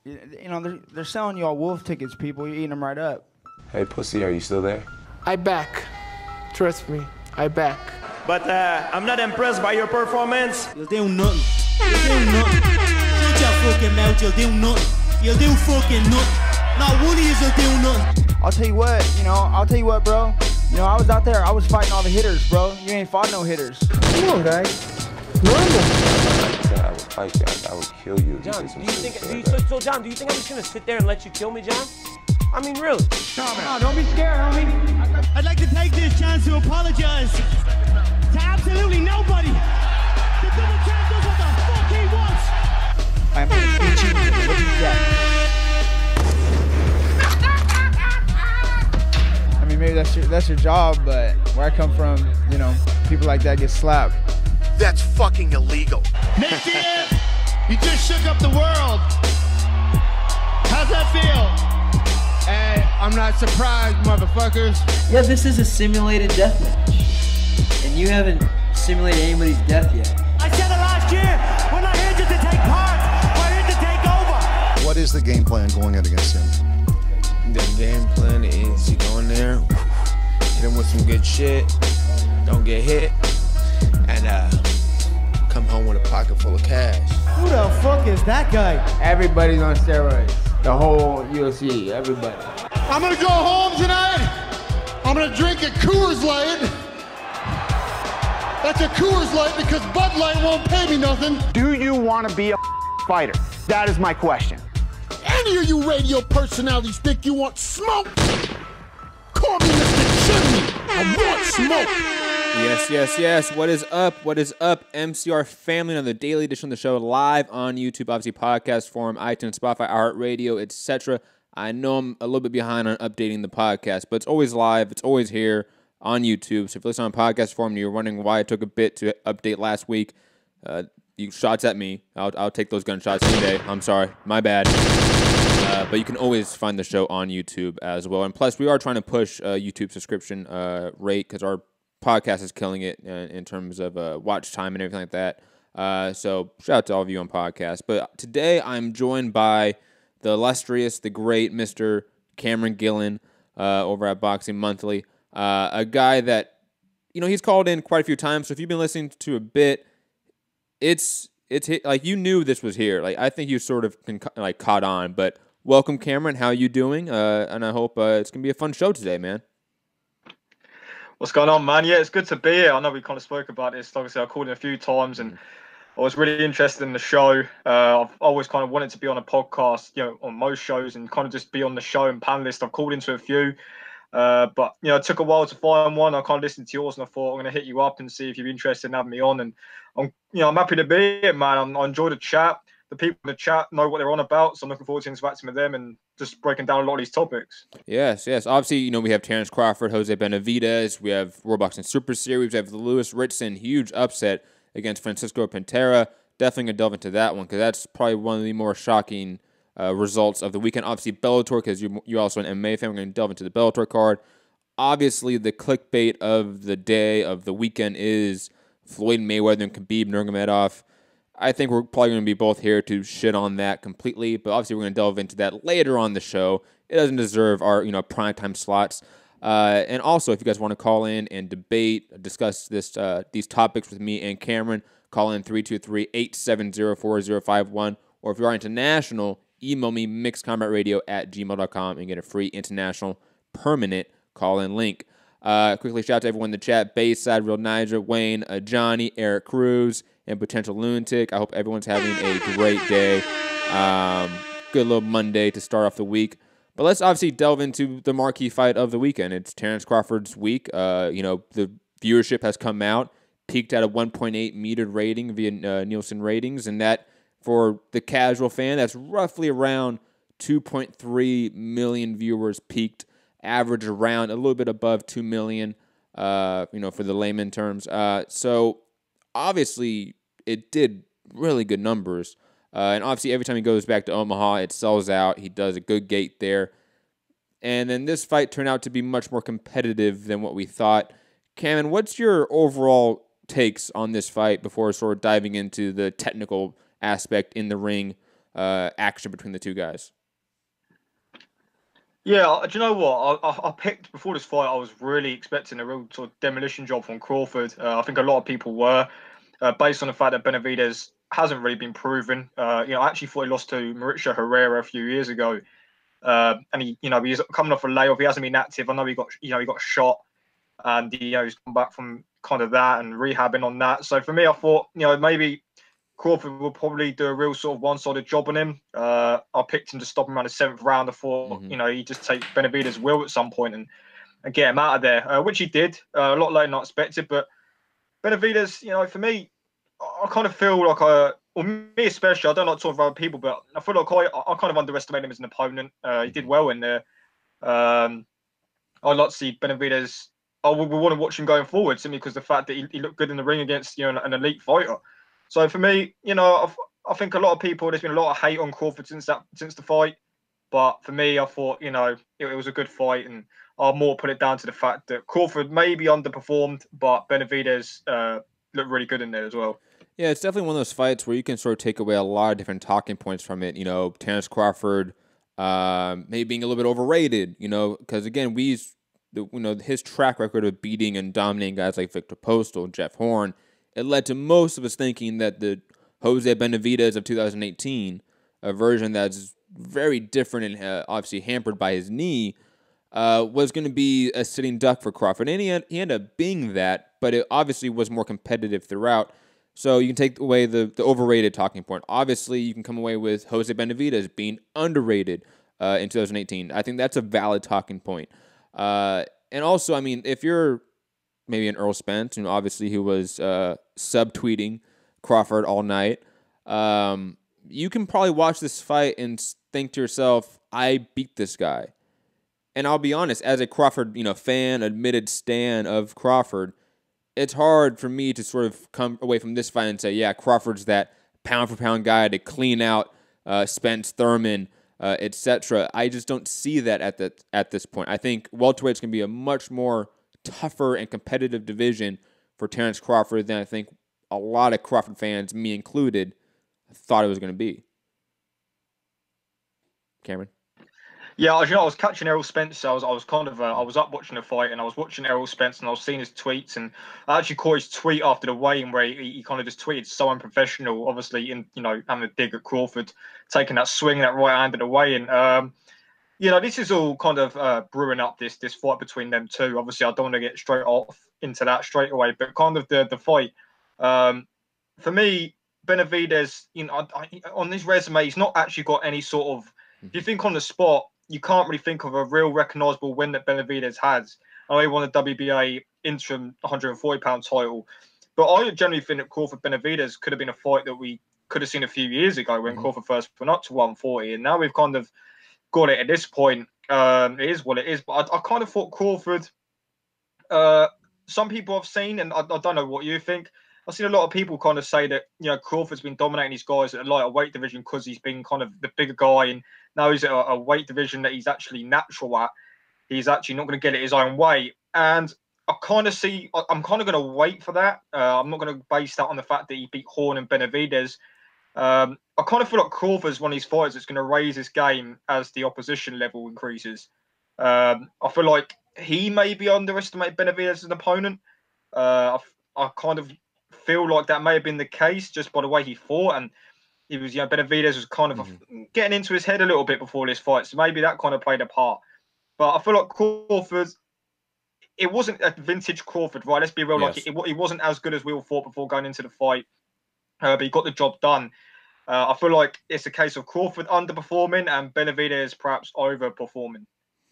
They're selling you all wolf tickets, people. You're eating them right up. Hey, pussy, are you still there? I back. Trust me, I back. But I'm not impressed by your performance. Ele deu nothing. Ele deu nothing. Shut your fucking mouth. Ele deu nothing. Ele deu fucking nothing. Not one of you will do nothing. I'll tell you what, bro. I was out there. I was fighting all the hitters, bro. You ain't fought no hitters. Come on, guys. Normal. I would fight you. I would kill you. John, do you think I'm just gonna sit there and let you kill me, John? I mean, really? No, don't be scared, homie. I'd like to take this chance to apologize to absolutely nobody. The double champ does what the fuck he wants. I'm gonna beat you. What do you got? I mean, maybe that's your job, but where I come from, people like that get slapped. That's fucking illegal. Next year, you just shook up the world. How's that feel? Hey, I'm not surprised, motherfuckers. Yeah, this is a simulated death match. And you haven't simulated anybody's death yet. I said it last year. We're not here just to take part. We're here to take over. What is the game plan going in against him? The game plan is you go in there, hit him with some good shit, don't get hit, and come home with a pocket full of cash. Who the fuck is that guy? Everybody's on steroids. The whole UFC, everybody. I'm gonna go home tonight. I'm gonna drink a Coors Light. That's a Coors Light because Bud Light won't pay me nothing. Do you want to be a fighter? That is my question. Any of you radio personalities think you want smoke? Call me Mr. Chimney. I want smoke. Yes. What is up? MCR family on the daily edition of the show, live on YouTube, obviously podcast form, iTunes, Spotify, iHeartRadio, etc. I know I'm a little bit behind on updating the podcast, but it's always live. It's always here on YouTube. So if you listen on podcast form and you're wondering why it took a bit to update last week, you shots at me. I'll take those gunshots any day. I'm sorry. My bad. But you can always find the show on YouTube as well. And plus, we are trying to push YouTube subscription rate because our podcast is killing it in terms of watch time and everything like that. So shout out to all of you on podcast. But today I'm joined by the illustrious, the great Mr. Cameron Gillen over at Boxing Monthly. A guy that, he's called in quite a few times. So if you've been listening to a bit, it's like you knew this was here. Like I think you sort of caught on. But welcome, Cameron. How you doing? And I hope it's gonna be a fun show today, man. What's going on, man? Yeah, it's good to be here. I know we kind of spoke about this. Obviously, I called in a few times and I was really interested in the show. I've always kind of wanted to be on a podcast, on most shows and kind of just be on the show and panelist. I've called into a few, but, it took a while to find one. I kind of listened to yours and I thought I'm going to hit you up and see if you're interested in having me on. And I'm happy to be here, man. I enjoy the chat. The people in the chat know what they're on about, so I'm looking forward to interacting with them and just breaking down a lot of these topics. Yes. Obviously, we have Terence Crawford, Jose Benavidez. We have World Boxing Super Series. We have the Lewis Ritson huge upset against Francesco Patera. Definitely going to delve into that one because that's probably one of the more shocking results of the weekend. Obviously, Bellator, because you're also an MMA fan. We're going to delve into the Bellator card. Obviously, the clickbait of the day, of the weekend, is Floyd Mayweather and Khabib Nurmagomedov. I think we're probably going to be both here to shit on that completely, but obviously we're going to delve into that later on the show. It doesn't deserve our primetime slots. And also, if you guys want to call in and debate, discuss these topics with me and Cameron, call in 323-870-4051. Or if you are international, email me mixedcombatradio@gmail.com and get a free international permanent call-in link. Quickly shout out to everyone in the chat: Bayside, Real Niger, Wayne, Johnny, Eric Cruz, and Potential Lunatic. I hope everyone's having a great day. Good little Monday to start off the week. But let's obviously delve into the marquee fight of the weekend. It's Terence Crawford's week. The viewership has come out, peaked at a 1.8 metered rating via Nielsen ratings, and that for the casual fan, that's roughly around 2.3 million viewers peaked, average around a little bit above 2 million, for the layman terms. So obviously it did really good numbers. And obviously every time he goes back to Omaha, it sells out. He does a good gate there. And then this fight turned out to be much more competitive than what we thought. Cameron, what's your overall takes on this fight before sort of diving into the technical aspect in the ring action between the two guys. Yeah, do you know what? I picked before this fight. I was really expecting a real sort of demolition job from Crawford. I think a lot of people were, based on the fact that Benavidez hasn't really been proven. I actually thought he lost to Mauricio Herrera a few years ago, and he's coming off a layoff. He hasn't been active. I know he got shot, and he's come back from kind of that and rehabbing on that. So for me, I thought maybe Crawford will probably do a real sort of one-sided job on him. I picked him to stop him around the 7th round. I thought, he'd just take Benavidez' will at some point and get him out of there, which he did a lot later than I expected. But Benavidez, for me, I kind of feel like me especially, I don't like talking about other people, but I feel like I kind of underestimated him as an opponent. He did well in there. I'd like to see Benavidez. We want to watch him going forward simply because the fact that he looked good in the ring against an elite fighter. So for me, I think a lot of people, there's been a lot of hate on Crawford since the fight. But for me, I thought, it was a good fight, and I'll more put it down to the fact that Crawford maybe underperformed, but Benavidez looked really good in there as well. Yeah, it's definitely one of those fights where you can sort of take away a lot of different talking points from it. Terence Crawford maybe being a little bit overrated, because again, his track record of beating and dominating guys like Victor Postal, Jeff Horn, it led to most of us thinking that the Jose Benavidez of 2018, a version that's very different and obviously hampered by his knee, was going to be a sitting duck for Crawford. And he ended up being that, but it obviously was more competitive throughout. So you can take away the overrated talking point. Obviously, you can come away with Jose Benavidez being underrated in 2018. I think that's a valid talking point. And also, I mean, if you're maybe an Earl Spence, obviously he was subtweeting Crawford all night. You can probably watch this fight and think to yourself, I beat this guy. And I'll be honest, as a Crawford, fan, admitted stan of Crawford, it's hard for me to sort of come away from this fight and say, yeah, Crawford's that pound-for-pound guy to clean out Spence, Thurman, etc. I just don't see that at this point. I think welterweight's going to be a much more tougher and competitive division for Terence Crawford than I think a lot of Crawford fans, me included, thought it was going to be. Cameron? Yeah, I was catching Errol Spence. I was up watching the fight, and I was watching Errol Spence, and I was seeing his tweets, and I actually caught his tweet after the weigh-in where he kind of just tweeted so unprofessional, obviously, in having a dig at Crawford, taking that swing, that right hand at the weigh-in. This is all kind of brewing up this fight between them two. Obviously, I don't want to get straight off into that straight away, but kind of the fight. For me, Benavidez, on his resume, he's not actually got any sort of. If you think on the spot, you can't really think of a real recognisable win that Benavidez has. I know he won the WBA interim 140-pound title, but I generally think that Crawford Benavidez could have been a fight that we could have seen a few years ago when Crawford first went up to 140, and now we've kind of got it at this point. It is what it is, but I kind of thought Crawford. Some people I've seen, and I don't know what you think. I've seen a lot of people kind of say that Crawford's been dominating these guys at a lighter weight division because he's been kind of the bigger guy, and now he's at a weight division that he's actually natural at. He's actually not going to get it his own way, and I'm kind of going to wait for that. I'm not going to base that on the fact that he beat Horn and Benavidez. I kind of feel like Crawford's one of these fighters that's going to raise his game as the opposition level increases. I feel like he maybe underestimated Benavidez as an opponent. I kind of feel like that may have been the case just by the way he fought, and he was, Benavidez was kind of getting into his head a little bit before this fight, so maybe that kind of played a part. But I feel like Crawford, it wasn't a vintage Crawford, right? Let's be real, yes. Like it wasn't as good as we all thought before going into the fight, but he got the job done. I feel like it's a case of Crawford underperforming and Benavidez perhaps overperforming.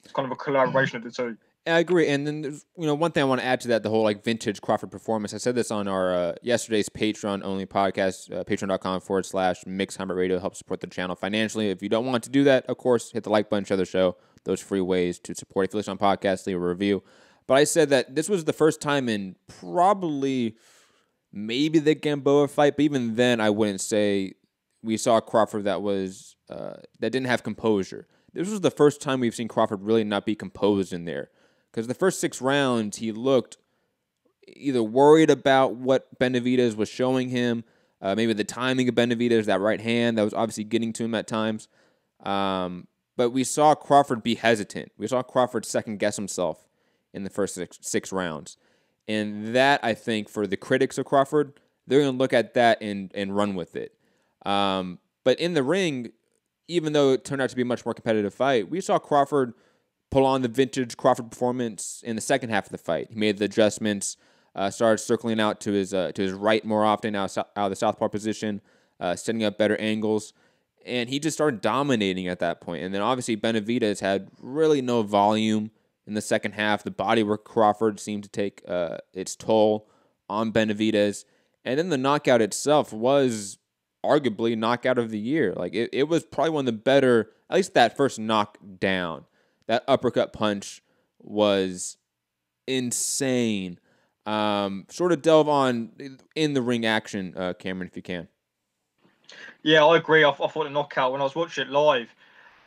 It's kind of a collaboration of the two. I agree, and then there's, one thing I want to add to that, the whole vintage Crawford performance. I said this on our yesterday's Patreon-only podcast, patreon.com/MixHumberRadio. Help support the channel financially. If you don't want to do that, of course, hit the like button, share the show. Those free ways to support. If you listen on podcasts, leave a review. But I said that this was the first time in probably maybe the Gamboa fight, but even then I wouldn't say we saw Crawford that was that didn't have composure. This was the first time we've seen Crawford really not be composed in there. Because the first 6 rounds, he looked either worried about what Benavidez was showing him, Maybe the timing of Benavidez, that right hand that was obviously getting to him at times. But we saw Crawford be hesitant. We saw Crawford second-guess himself in the first six rounds. And that, I think, for the critics of Crawford, they're going to look at that and run with it. But in the ring, even though it turned out to be a much more competitive fight, we saw Crawford pull on the vintage Crawford performance in the second half of the fight. He made the adjustments, started circling out to his right more often, out of the southpaw position, setting up better angles. And he just started dominating at that point. And then obviously Benavidez had really no volume in the second half. The bodywork Crawford seemed to take its toll on Benavidez. And then the knockout itself was arguably knockout of the year. Like it was probably one of the better, at least that first knockdown. That uppercut punch was insane. Sort of delve on in the ring action, Cameron, if you can. Yeah, I agree. I thought the knockout, when I was watching it live,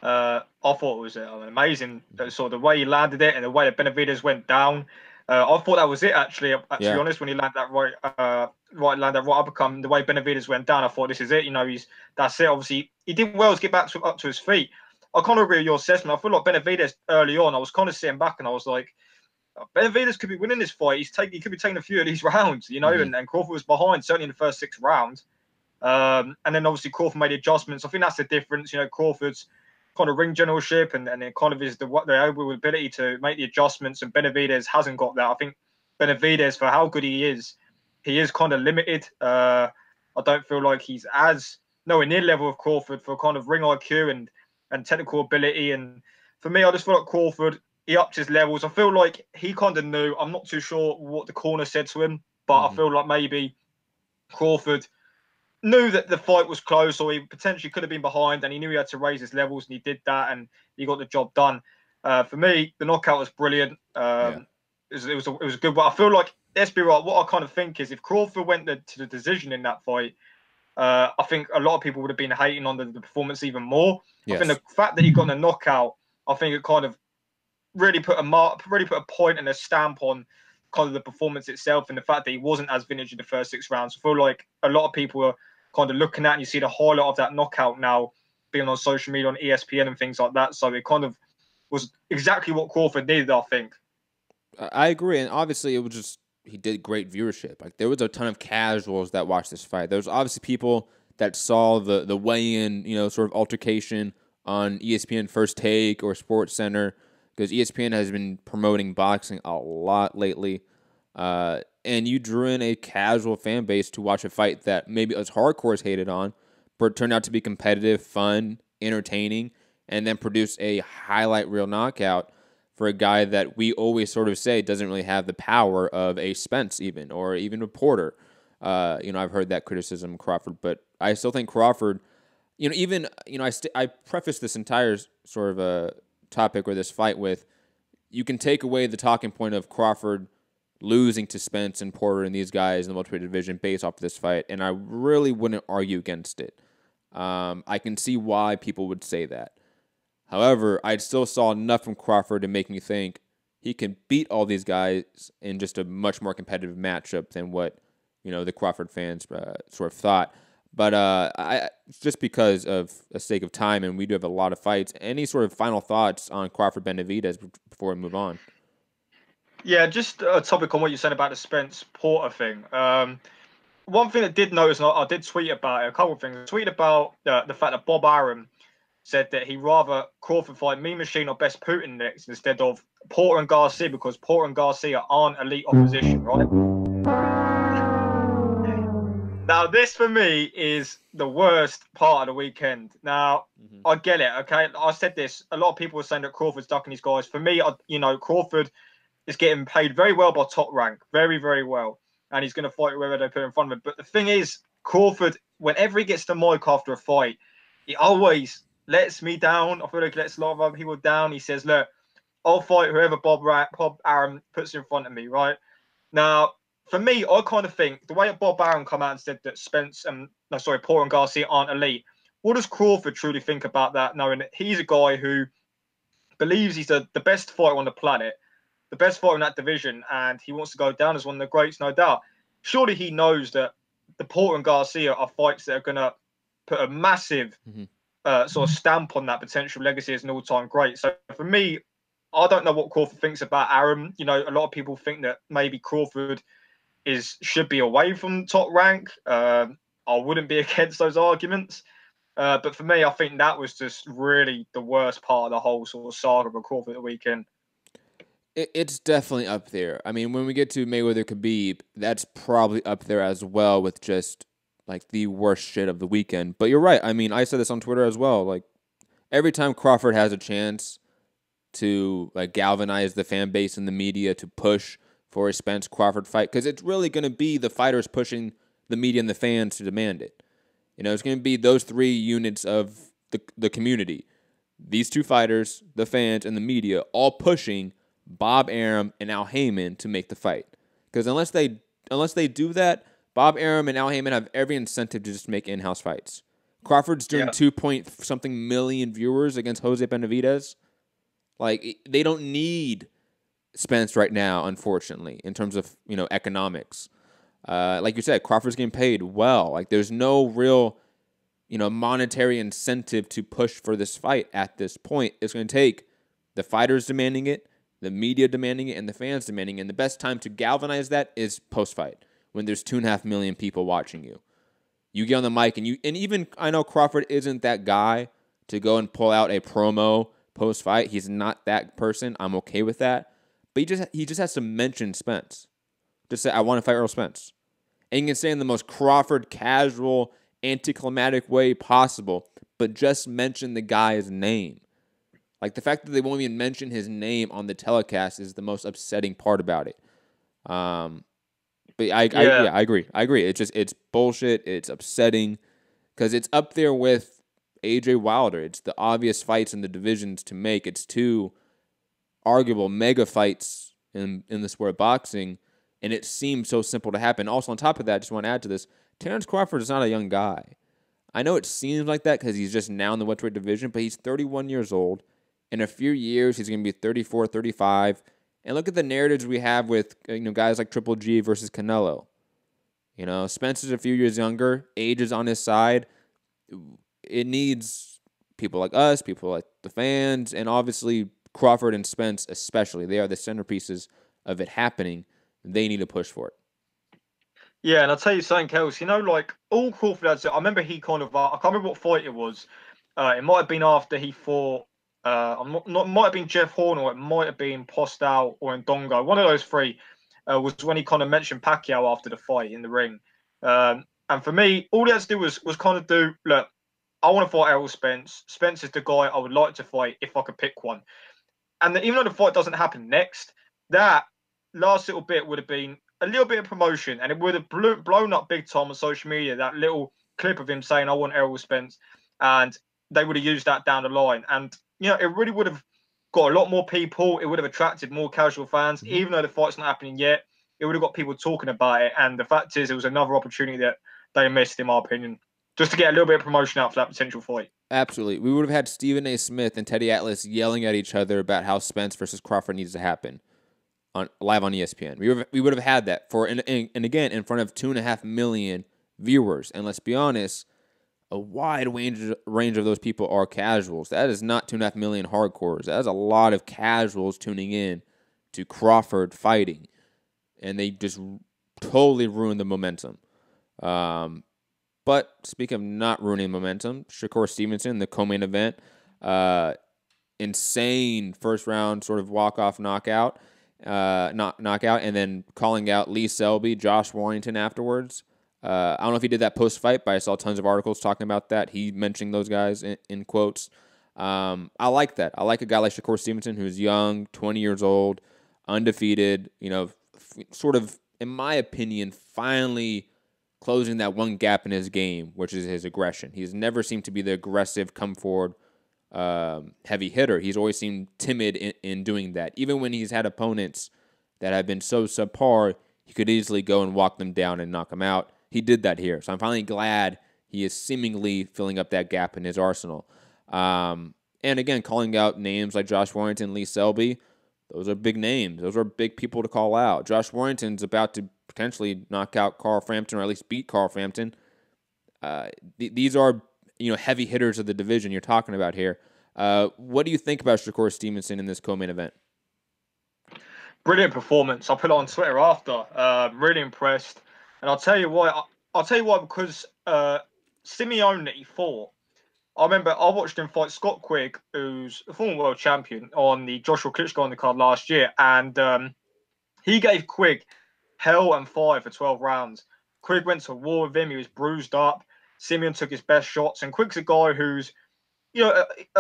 I thought it was amazing. Sort of the way he landed it and the way that Benavidez went down. I thought that was it, actually. To be honest, when he landed that right uppercut, the way Benavidez went down, I thought this is it. You know, that's it. Obviously, he did well to get back up to his feet. I kind of agree with your assessment. I feel like Benavidez early on, I was kind of sitting back and I was like, Benavidez could be winning this fight. He could be taking a few of these rounds, you know, and Crawford was behind, certainly in the first 6 rounds. And then obviously Crawford made adjustments. I think that's the difference. You know, Crawford's kind of ring generalship and it kind of is the ability to make the adjustments, and Benavidez hasn't got that. I think Benavidez, for how good he is kind of limited. I don't feel like he's nowhere near level of Crawford for kind of ring IQ and technical ability. And for me, I just feel like Crawford, he upped his levels. I feel like he kind of knew. I'm not too sure what the corner said to him, but I feel like maybe Crawford knew that the fight was close, or he potentially could have been behind, and he knew he had to raise his levels, and he did that, and he got the job done. For me, the knockout was brilliant. It was a good one. I feel like, let's be right, what I kind of think is if Crawford went to the decision in that fight, I think a lot of people would have been hating on the performance even more. Yes. I think the fact that he got the knockout, I think it kind of really put a point and a stamp on kind of the performance itself, and the fact that he wasn't as vintage in the first 6 rounds. I feel like a lot of people are kind of looking at, and you see the highlight of that knockout now being on social media, on ESPN and things like that. So it kind of was exactly what Crawford needed, I think. I agree, and obviously it was just, he did great viewership. Like, there was a ton of casuals that watched this fight. There was obviously people that saw the weigh-in, you know, sort of altercation on ESPN First Take or Sports Center, because ESPN has been promoting boxing a lot lately. And you drew in a casual fan base to watch a fight that maybe us hardcores hated on, but it turned out to be competitive, fun, entertaining, and then produce a highlight reel knockout for a guy that we always sort of say doesn't really have the power of a Spence or even a Porter. You know, I've heard that criticism of Crawford, but I still think Crawford, you know, even, you know, I prefaced this entire sort of topic or this fight with, you can take away the talking point of Crawford losing to Spence and Porter and these guys in the welterweight division based off of this fight, and I really wouldn't argue against it. I can see why people would say that. However, I still saw enough from Crawford to make me think he can beat all these guys in just a much more competitive matchup than what, you know, the Crawford fans sort of thought. But just because of the sake of time, and we do have a lot of fights, any sort of final thoughts on Crawford Benavidez before we move on? Yeah, just a topic on what you said about the Spence Porter thing. One thing I did notice, and I did tweet about it, a couple of things. I tweeted about the fact that Bob Arum said that he'd rather Crawford fight Mean Machine or Best Putin next instead of Porter and Garcia, because Porter and Garcia aren't elite opposition, right? Now, this for me is the worst part of the weekend. Now, I get it, okay? I said this. A lot of people were saying that Crawford's ducking these guys. For me, you know, Crawford is getting paid very well by Top Rank. Very, very well. And he's going to fight whoever they put in front of him. But the thing is, Crawford, whenever he gets the mic after a fight, he always lets me down. I feel like he lets a lot of other people down. He says, look, I'll fight whoever Bob Arum puts in front of me, right? Now, for me, I kind of think the way that Bob Arum come out and said that Porter and Garcia aren't elite. What does Crawford truly think about that, knowing that he's a guy who believes he's the best fighter on the planet, the best fighter in that division, and he wants to go down as one of the greats, no doubt. Surely he knows that the Porter and Garcia are fights that are going to put a massive sort of stamp on that potential legacy as an all-time great. So for me, I don't know what Crawford thinks about Aaron. You know, a lot of people think that maybe Crawford should be away from top rank. I wouldn't be against those arguments. But for me, I think that was just really the worst part of the whole sort of saga of Crawford the weekend. It's definitely up there. I mean, when we get to Mayweather Khabib, that's probably up there as well with just like the worst shit of the weekend. But you're right. I mean, I said this on Twitter as well. Like every time Crawford has a chance to like galvanize the fan base and the media to push for a Spence Crawford fight, because it's really going to be the fighters pushing the media and the fans to demand it. You know, it's going to be those three units of the community. These two fighters, the fans, and the media all pushing Bob Arum and Al Heyman to make the fight. Because unless they do that, Bob Arum and Al Heyman have every incentive to just make in-house fights. Crawford's doing 2-point-something million viewers against Jose Benavidez. Like, they don't need Spence right now, unfortunately, in terms of, you know, economics. Like you said, Crawford's getting paid well. Like, there's no real, you know, monetary incentive to push for this fight at this point. It's going to take the fighters demanding it, the media demanding it, and the fans demanding it. And the best time to galvanize that is post-fight, when there's 2.5 million people watching you. You get on the mic, and even I know Crawford isn't that guy to go and pull out a promo post-fight. He's not that person. I'm okay with that. But he just has to mention Spence. Just say, I want to fight Earl Spence. And you can say in the most Crawford casual, anticlimactic way possible, but just mention the guy's name. Like, the fact that they won't even mention his name on the telecast is the most upsetting part about it. But I agree. It's bullshit. It's upsetting because it's up there with AJ Wilder. It's the obvious fights in the divisions to make. It's two arguable mega fights in the sport of boxing, and it seems so simple to happen. Also, on top of that, I just want to add to this, Terence Crawford is not a young guy. I know it seems like that because he's just now in the welterweight division, but he's 31 years old. In a few years, he's going to be 34, 35. And look at the narratives we have with guys like Triple G versus Canelo. You know, Spence is a few years younger. Age is on his side. It needs people like us, people like the fans, and obviously Crawford and Spence especially. They are the centerpieces of it happening. They need to push for it. Yeah, and I'll tell you something else. You know, like, all Crawford had to, I remember he kind of, I can't remember what fight it was. It might have been after he fought, might have been Jeff Horn, or it might have been Postal or Ndongo. One of those three was when he kind of mentioned Pacquiao after the fight in the ring. And for me, all he had to do was kind of do, look, I want to fight Errol Spence. Spence is the guy I would like to fight if I could pick one. And even though the fight doesn't happen next, that last little bit would have been a little bit of promotion, and it would have blown up big time on social media, that little clip of him saying, I want Errol Spence, and they would have used that down the line. And, you know, it really would have got a lot more people. It would have attracted more casual fans, even though the fight's not happening yet. It would have got people talking about it. And the fact is, it was another opportunity that they missed, in my opinion, just to get a little bit of promotion out for that potential fight. Absolutely. We would have had Stephen A. Smith and Teddy Atlas yelling at each other about how Spence versus Crawford needs to happen live on ESPN. We would have had that and again, in front of 2.5 million viewers. And let's be honest, a wide range of those people are casuals. That is not 2.5 million hardcores. That is a lot of casuals tuning in to Crawford fighting. And they just totally ruined the momentum. But speaking of not ruining momentum, Shakur Stevenson, the co-main event, insane first round sort of walk-off knockout, and then calling out Lee Selby, Josh Warrington afterwards. I don't know if he did that post-fight, but I saw tons of articles talking about that. He mentioning those guys in quotes. I like that. I like a guy like Shakur Stevenson, who's young, 20 years old, undefeated, sort of, in my opinion, finally closing that one gap in his game, which is his aggression. He's never seemed to be the aggressive, come forward, heavy hitter. He's always seemed timid in doing that. Even when he's had opponents that have been so subpar, he could easily go and walk them down and knock them out. He did that here. So I'm finally glad he is seemingly filling up that gap in his arsenal. And again, calling out names like Josh Warrington, Lee Selby, those are big names. Those are big people to call out. Josh Warrington's about to potentially knock out Carl Frampton, or at least beat Carl Frampton. These are, heavy hitters of the division you're talking about here. What do you think about Shakur Stevenson in this co-main event? Brilliant performance. I put it on Twitter after. Really impressed. And I'll tell you why. I'll tell you why, because Simeone fought. I remember I watched him fight Scott Quigg, who's a former world champion, on the Joshua Klitschko on the card last year. And he gave Quigg hell and fire for 12 rounds. Quigg went to war with him. He was bruised up. Simeone took his best shots. And Quigg's a guy who's,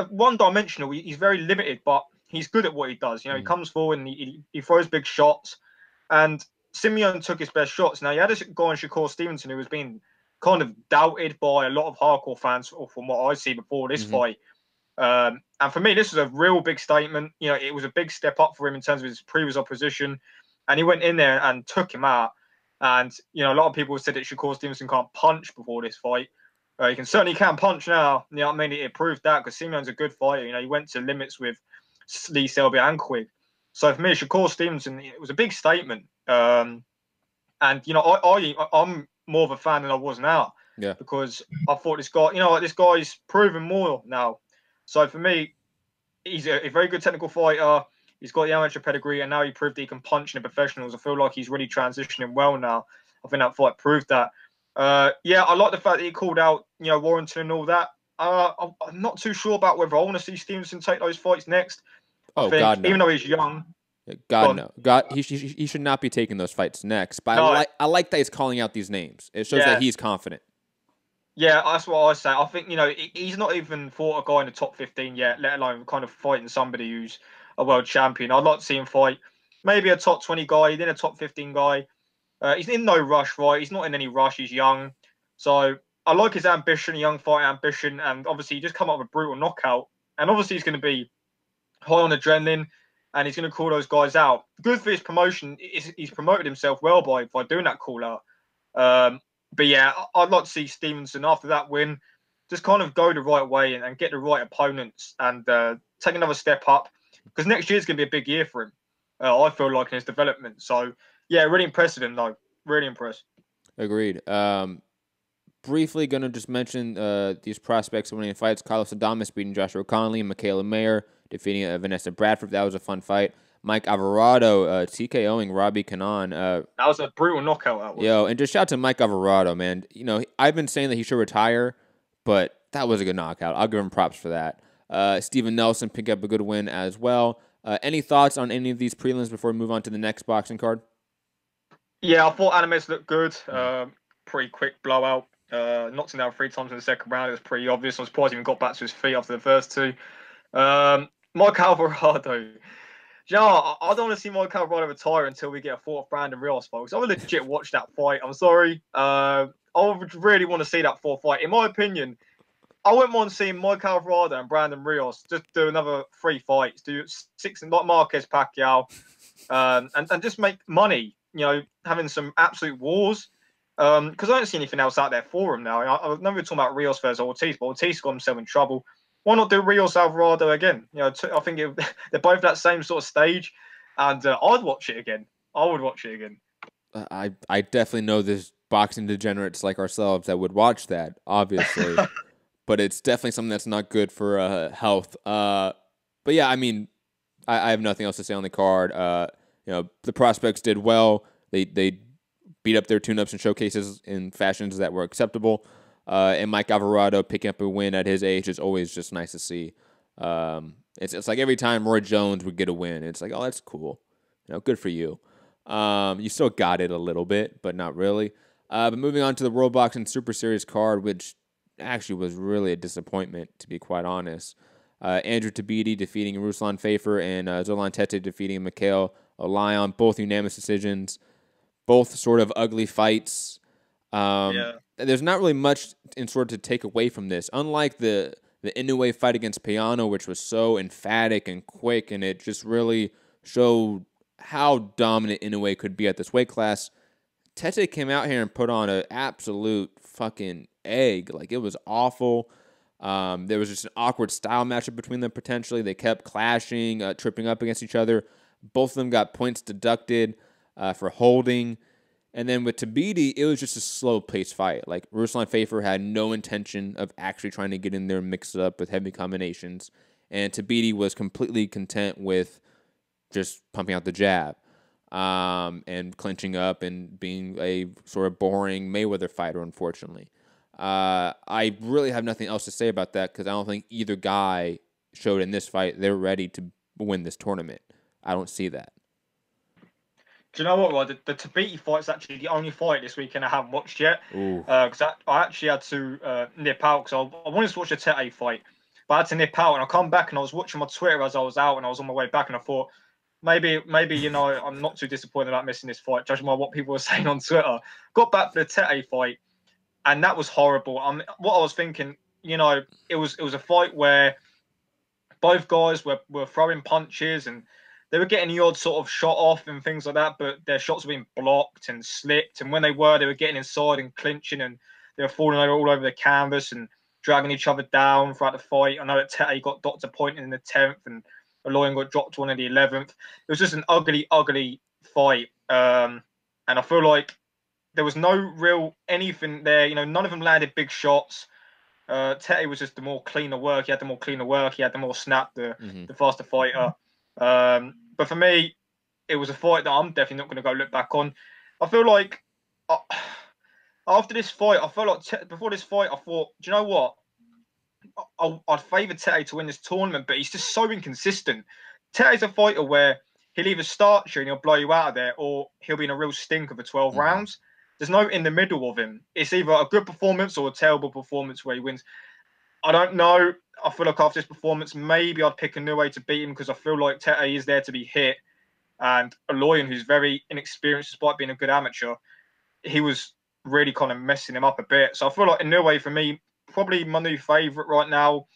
one-dimensional. He's very limited, but he's good at what he does. He comes forward and he throws big shots. And Simeone took his best shots. Now, you had this guy in Shakur Stevenson who was being kind of doubted by a lot of hardcore fans from what I see before this fight. And for me, this was a real big statement. It was a big step up for him in terms of his previous opposition. And he went in there and took him out. And, a lot of people said that Shakur Stevenson can't punch before this fight. He can punch now. It proved that, because Simeone's a good fighter. He went to limits with Lee Selby and Quigg. So for me, Shakur Stevenson, it was a big statement. And, I'm more of a fan than I was now. Yeah. Because I thought this guy, this guy's proven more now. So for me, he's a very good technical fighter. He's got the amateur pedigree, and now he proved that he can punch in the professionals. I feel like he's really transitioning well now. I think that fight proved that. I like the fact that he called out, Warrington and all that. I'm not too sure about whether I want to see Stevenson take those fights next. God, no. Even though he's young. No. He should not be taking those fights next. But no, I like that he's calling out these names. It shows that he's confident. Yeah, that's what I say. I think, he's not even fought a guy in the top 15 yet, let alone kind of fighting somebody who's a world champion. I'd like to see him fight maybe a top 20 guy, then a top 15 guy. He's in no rush, right? He's not in any rush. He's young. So I like his ambition, young fight ambition. And obviously, he just come up with a brutal knockout. And obviously, he's going to be high on adrenaline. And he's going to call those guys out. Good for his promotion. He's promoted himself well by doing that call out. But yeah, I'd like to see Stevenson, after that win, just kind of go the right way and get the right opponents and take another step up. Because next year's going to be a big year for him, I feel like, in his development. So, yeah, really impressed with him, though. Really impressed. Agreed. Briefly going to just mention these prospects winning fights. Carlos Adames beating Joshua Conley, Michaela Mayer defeating Vanessa Bradford. That was a fun fight. Mike Alvarado TKOing Robbie Kanan. That was a brutal knockout. That was. Yo, and just shout out to Mike Alvarado, man. I've been saying that he should retire, but that was a good knockout. I'll give him props for that. Steven Nelson picked up a good win as well. Any thoughts on any of these prelims before we move on to the next boxing card? Yeah, I thought Adames looked good. Pretty quick blowout. Knocked him down 3 times in the second round. It was pretty obvious. I'm surprised he even got back to his feet after the first 2. Mike Alvarado. I don't want to see Mike Alvarado retire until we get a 4th Brandon Rios fight. Because I would legit watch that fight. I'm sorry. I would really want to see that 4th fight. In my opinion, I wouldn't mind seeing Mike Alvarado and Brandon Rios just do another 3 fights. Do 6 like Marquez Pacquiao. And just make money. Having some absolute wars. Because I don't see anything else out there for him now. I know we're talking about Rios versus Ortiz, but Ortiz got himself in trouble. Why not do Rios Alvarado again? I think they're both that same sort of stage, and I'd watch it again. I would watch it again. I definitely know there's boxing degenerates like ourselves that would watch that, obviously, but it's definitely something that's not good for health. But yeah, I mean, I have nothing else to say on the card. The prospects did well. They beat up their tune-ups and showcases in fashions that were acceptable. And Mike Alvarado picking up a win at his age is always just nice to see. It's like every time Roy Jones would get a win, it's like, oh, that's cool. Good for you. You still got it a little bit, but not really. But moving on to the World Boxing Super Series card, which actually was really a disappointment, to be quite honest. Andrew Tabiti defeating Ruslan Fafer and Zolan Tete defeating Mikhail Lyon, both unanimous decisions, both sort of ugly fights. There's not really much in sort of to take away from this. Unlike the Inoue fight against Piano, which was so emphatic and quick, and it just really showed how dominant Inoue could be at this weight class, Tete came out here and put on an absolute fucking egg. Like, it was awful. There was just an awkward style matchup between them potentially. They kept clashing, tripping up against each other. Both of them got points deducted for holding. And then with Tabiti, it was just a slow-paced fight. Like, Ruslan Fafer had no intention of actually trying to get in there and mix it up with heavy combinations. And Tabiti was completely content with just pumping out the jab and clinching up and being a sort of boring Mayweather fighter, unfortunately. I really have nothing else to say about that because I don't think either guy showed in this fight they're ready to win this tournament. I don't see that. Do you know what, Rod? The Tabiti fight's actually the only fight this weekend I haven't watched yet. Because I actually had to nip out because I wanted to watch the Tete fight, but I had to nip out. And I come back and I was watching my Twitter as I was out, and I was on my way back, and I thought, maybe I'm not too disappointed about missing this fight, judging by what people were saying on Twitter. Got back for the Tete fight, and that was horrible. What I was thinking, it was a fight where both guys were throwing punches and they were getting the odd sort of shot off and things like that, but their shots were being blocked and slipped. And when they were getting inside and clinching, and they were falling all over the canvas and dragging each other down throughout the fight. I know that Tete got doctor pointed in the 10th and Aloyan got dropped one in the 11th. It was just an ugly, ugly fight. And I feel like there was no real anything there. None of them landed big shots. Tete was just the more cleaner work. He had the more cleaner work. He had the more snap, the faster fighter. But for me, it was a fight that I'm definitely not going to go look back on. I feel like after this fight, I felt like before this fight, I thought, do you know what? I'd favour Tete to win this tournament, but he's just so inconsistent. Tete's a fighter where he'll either start you and he'll blow you out of there, or he'll be in a real stink of a 12 rounds. There's no in the middle of him. It's either a good performance or a terrible performance where he wins. I don't know. I feel like after this performance, maybe I'd pick a new way to beat him because I feel like Tete is there to be hit. And Aloyan, who's very inexperienced despite being a good amateur, he was really kind of messing him up a bit. So I feel like a new way for me, probably my new favourite right now,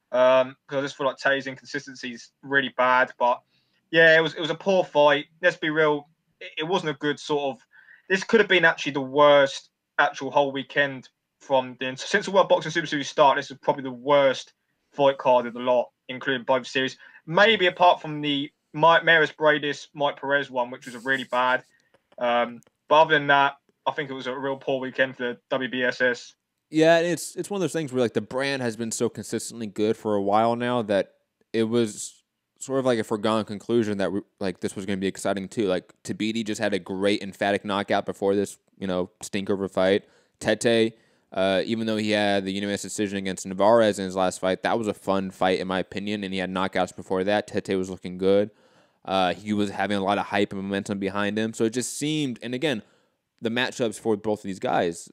because I just feel like Tete's inconsistency is really bad. But yeah, it was a poor fight. Let's be real. It wasn't a good sort of. This could have been actually the worst actual whole weekend since the World Boxing Super Series start. This is probably the worst fight card of the lot, including both series. Maybe apart from the Maris Bradis, Mike Perez one, which was really bad. But other than that, I think it was a real poor weekend for the WBSS. Yeah, it's one of those things where like the brand has been so consistently good for a while now that it was sort of like a foregone conclusion that this was going to be exciting too. Like Tabiti just had a great emphatic knockout before this, stinker of a fight. Tete, even though he had the unanimous decision against Navarez in his last fight, that was a fun fight in my opinion, and he had knockouts before that. Tete was looking good. He was having a lot of hype and momentum behind him, so it just seemed. And again, the matchups for both of these guys,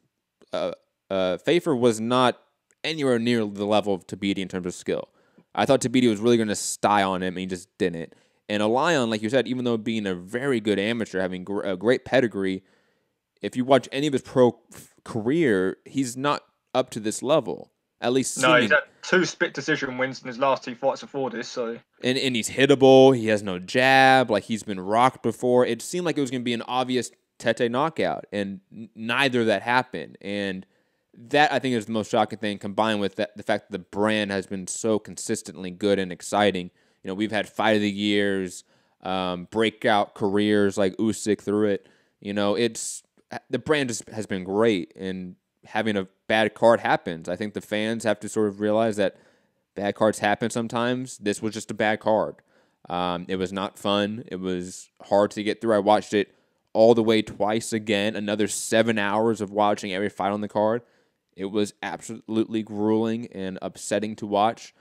Fafer was not anywhere near the level of Tabiti in terms of skill. I thought Tabiti was really going to style on him, and he just didn't. And Aloyan, like you said, even though being a very good amateur, having a great pedigree, if you watch any of his pro career, he's not up to this level. At least no, he's had 2 split decision wins in his last 2 fights before this. So and he's hittable. He has no jab. Like he's been rocked before. It seemed like it was going to be an obvious Tete knockout, and neither of that happened. And that, I think, is the most shocking thing, combined with the fact that the brand has been so consistently good and exciting. We've had Fight of the Years, breakout careers like Usyk through it. The brand just has been great, and having a bad card happens. I think the fans have to sort of realize that bad cards happen sometimes. This was just a bad card. It was not fun. It was hard to get through. I watched it all the way twice again, another 7 hours of watching every fight on the card. It was absolutely grueling and upsetting to watch.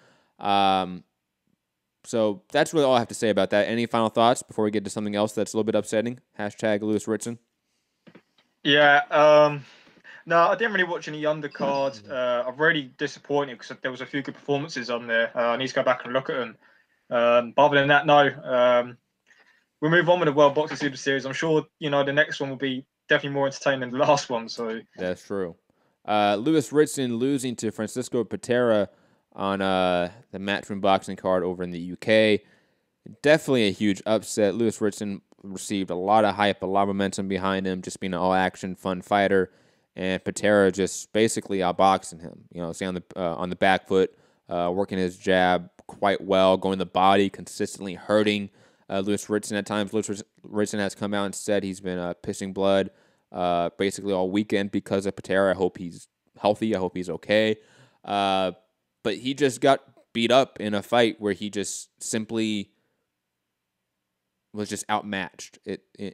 So that's really all I have to say about that. Any final thoughts before we get to something else that's a little bit upsetting? # Lewis Ritson. Yeah. No, I didn't really watch any undercards. I'm really disappointed because there was a few good performances on there. I need to go back and look at them. But other than that, no. We'll move on with the World Boxing Super Series. I'm sure, the next one will be definitely more entertaining than the last one. So that's true. Lewis Ritson losing to Francesco Patera on the Matchroom Boxing card over in the UK. Definitely a huge upset. Lewis Ritson received a lot of hype, a lot of momentum behind him, just being an all-action, fun fighter. And Patera just basically outboxing him. Staying on the back foot, working his jab quite well, going to the body, consistently hurting Lewis Ritson at times. Lewis Ritson has come out and said he's been pissing blood basically all weekend because of Patera. I hope he's healthy. I hope he's okay. But he just got beat up in a fight where he just simply was just outmatched.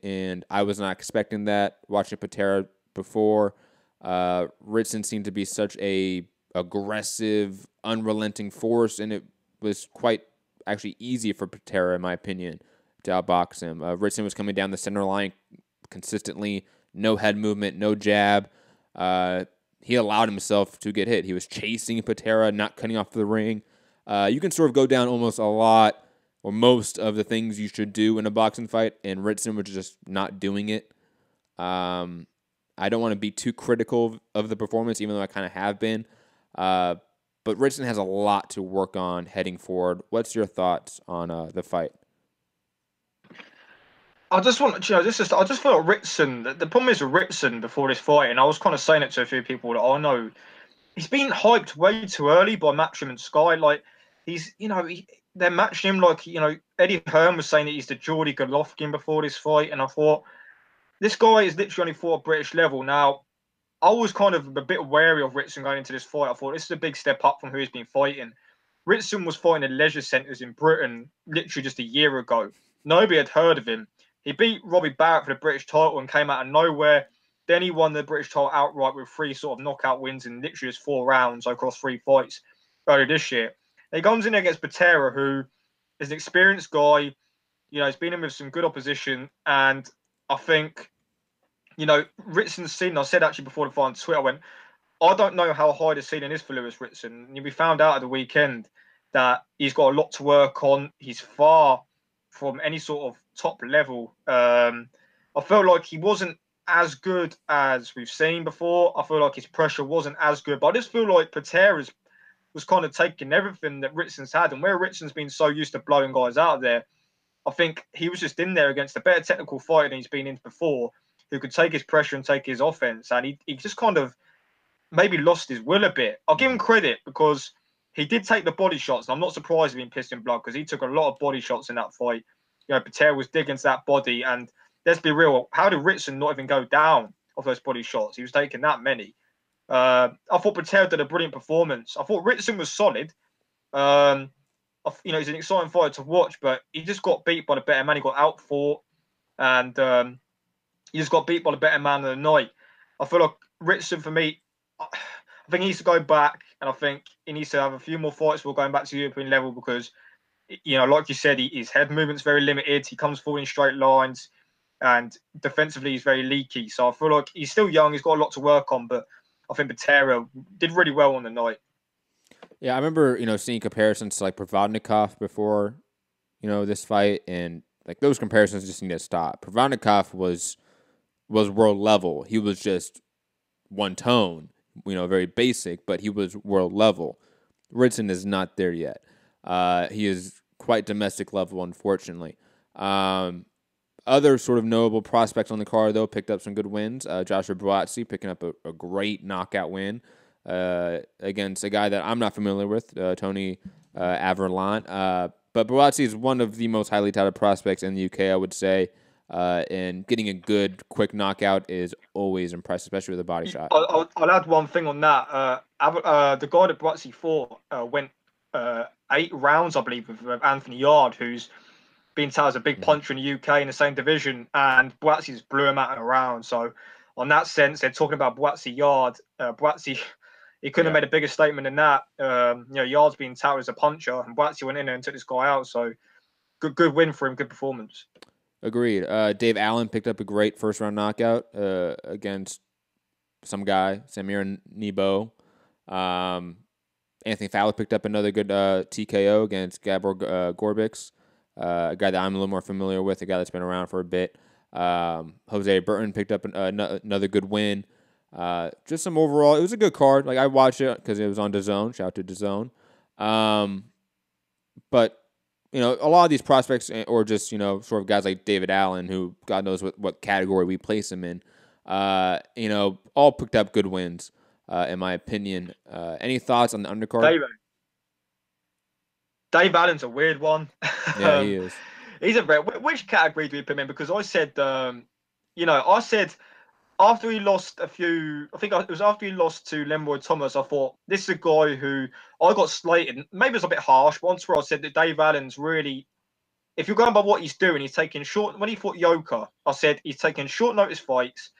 And I was not expecting that watching Patera before. Ritson seemed to be such a aggressive, unrelenting force, and it was quite actually easy for Patera, in my opinion, to outbox him. Ritson was coming down the center line consistently, no head movement, no jab. He allowed himself to get hit. He was chasing Patera, not cutting off the ring. You can sort of go down almost a lot or most of the things you should do in a boxing fight, and Ritson was just not doing it. I don't want to be too critical of the performance, even though I kind of have been. But Ritson has a lot to work on heading forward. What's your thoughts on the fight? I just want to, I just feel like Ritson. The problem is with Ritson before this fight, and I was kind of saying it to a few people that I know. He's been hyped way too early by Matchroom and Sky. Like they're matching him like Eddie Hearn was saying that he's the Geordie Golovkin before this fight, and I thought this guy is literally only fought at British level. Now, I was kind of a bit wary of Ritson going into this fight. I thought this is a big step up from who he's been fighting. Ritson was fighting in leisure centres in Britain literally just a year ago. Nobody had heard of him. He beat Robbie Barrett for the British title and came out of nowhere. Then he won the British title outright with 3 sort of knockout wins in literally just 4 rounds across 3 fights earlier this year. He comes in against Patera, who is an experienced guy. He's been in with some good opposition. And I think, Ritson's ceiling, I said actually before the fight on Twitter, I went, I don't know how high the ceiling is for Lewis Ritson. We found out at the weekend that he's got a lot to work on. He's far from any sort of top level. I felt like he wasn't as good as we've seen before. I feel like his pressure wasn't as good. But I just feel like Patera's was kind of taking everything that Ritson's had. And where Ritson's been so used to blowing guys out of there, I think he was just in there against a better technical fighter than he's been in before, who could take his pressure and take his offense. And he just kind of maybe lost his will a bit. I'll give him credit because he did take the body shots. And I'm not surprised he's been pissed in blood because he took a lot of body shots in that fight. Patera was digging into that body. And let's be real, how did Ritson not even go down off those body shots? He was taking that many. I thought Patera did a brilliant performance. I thought Ritson was solid. He's an exciting fighter to watch, but he just got beat by the better man. He got outfought, and he just got beat by the better man of the night. I feel like Ritson, for me, I think he needs to go back, and I think he needs to have a few more fights before going back to the European level because, like you said, his head movement's very limited. He comes forward in straight lines, and defensively he's very leaky. So I feel like he's still young. He's got a lot to work on, but I think Patera did really well on the night. Yeah, I remember, seeing comparisons to like Provodnikov before, this fight, and like those comparisons just need to stop. Provodnikov was world level. He was just one tone, very basic, but he was world level. Ritson is not there yet. He is quite domestic level, unfortunately. Other sort of notable prospects on the card, though, picked up some good wins. Joshua Buatsi picking up a great knockout win against a guy that I'm not familiar with, Tony Averlant. But Buatsi is one of the most highly touted prospects in the UK, I would say. And getting a good, quick knockout is always impressive, especially with a body shot. I'll add one thing on that. The guy that Buatsi fought went 8 rounds, I believe, with Anthony Yard, who's been touted as a big puncher in the UK in the same division, and Buatsi just blew him out in a round. So, on that sense, they're talking about Buatsi Yard. Buatsi, he couldn't have made a bigger statement than that. Yard's been touted as a puncher, and Buatsi went in there and took this guy out. So, good win for him, good performance. Agreed. Dave Allen picked up a great first-round knockout against some guy, Samir Nebo. Anthony Fowler picked up another good TKO against Gabor Gorbix, a guy that I'm a little more familiar with, a guy that's been around for a bit. Jose Burton picked up another good win. Just some overall, it was a good card. Like I watched it because it was on DAZN. Shout out to DAZN. But a lot of these prospects, or just sort of guys like David Allen, who God knows what category we place him in, all picked up good wins. In my opinion, any thoughts on the undercard? Dave Allen's a weird one. Yeah, he is. He's a very. Which category do we put him in? Because I said, I said after he lost a few, I think it was after he lost to Leroy Thomas, I thought this is a guy who I got slated. Maybe it's a bit harsh, but once where I said that Dave Allen's really, if you're going by what he's doing, he's taking short. When he fought Yoka, I said he's taking short notice fights,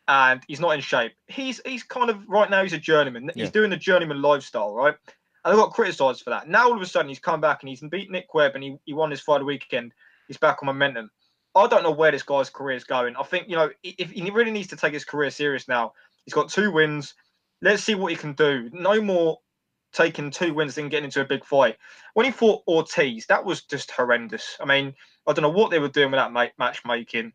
and he's not in shape. He's kind of right now. He's a journeyman. He's doing the journeyman lifestyle, right? And I got criticised for that. Now all of a sudden he's come back and he's beat Nick Webb and he won his fight the weekend. He's back on momentum. I don't know where this guy's career is going. I think, if he really needs to take his career serious now. He's got 2 wins. Let's see what he can do. No more taking 2 wins and getting into a big fight. When he fought Ortiz, that was just horrendous. I mean, I don't know what they were doing with that matchmaking.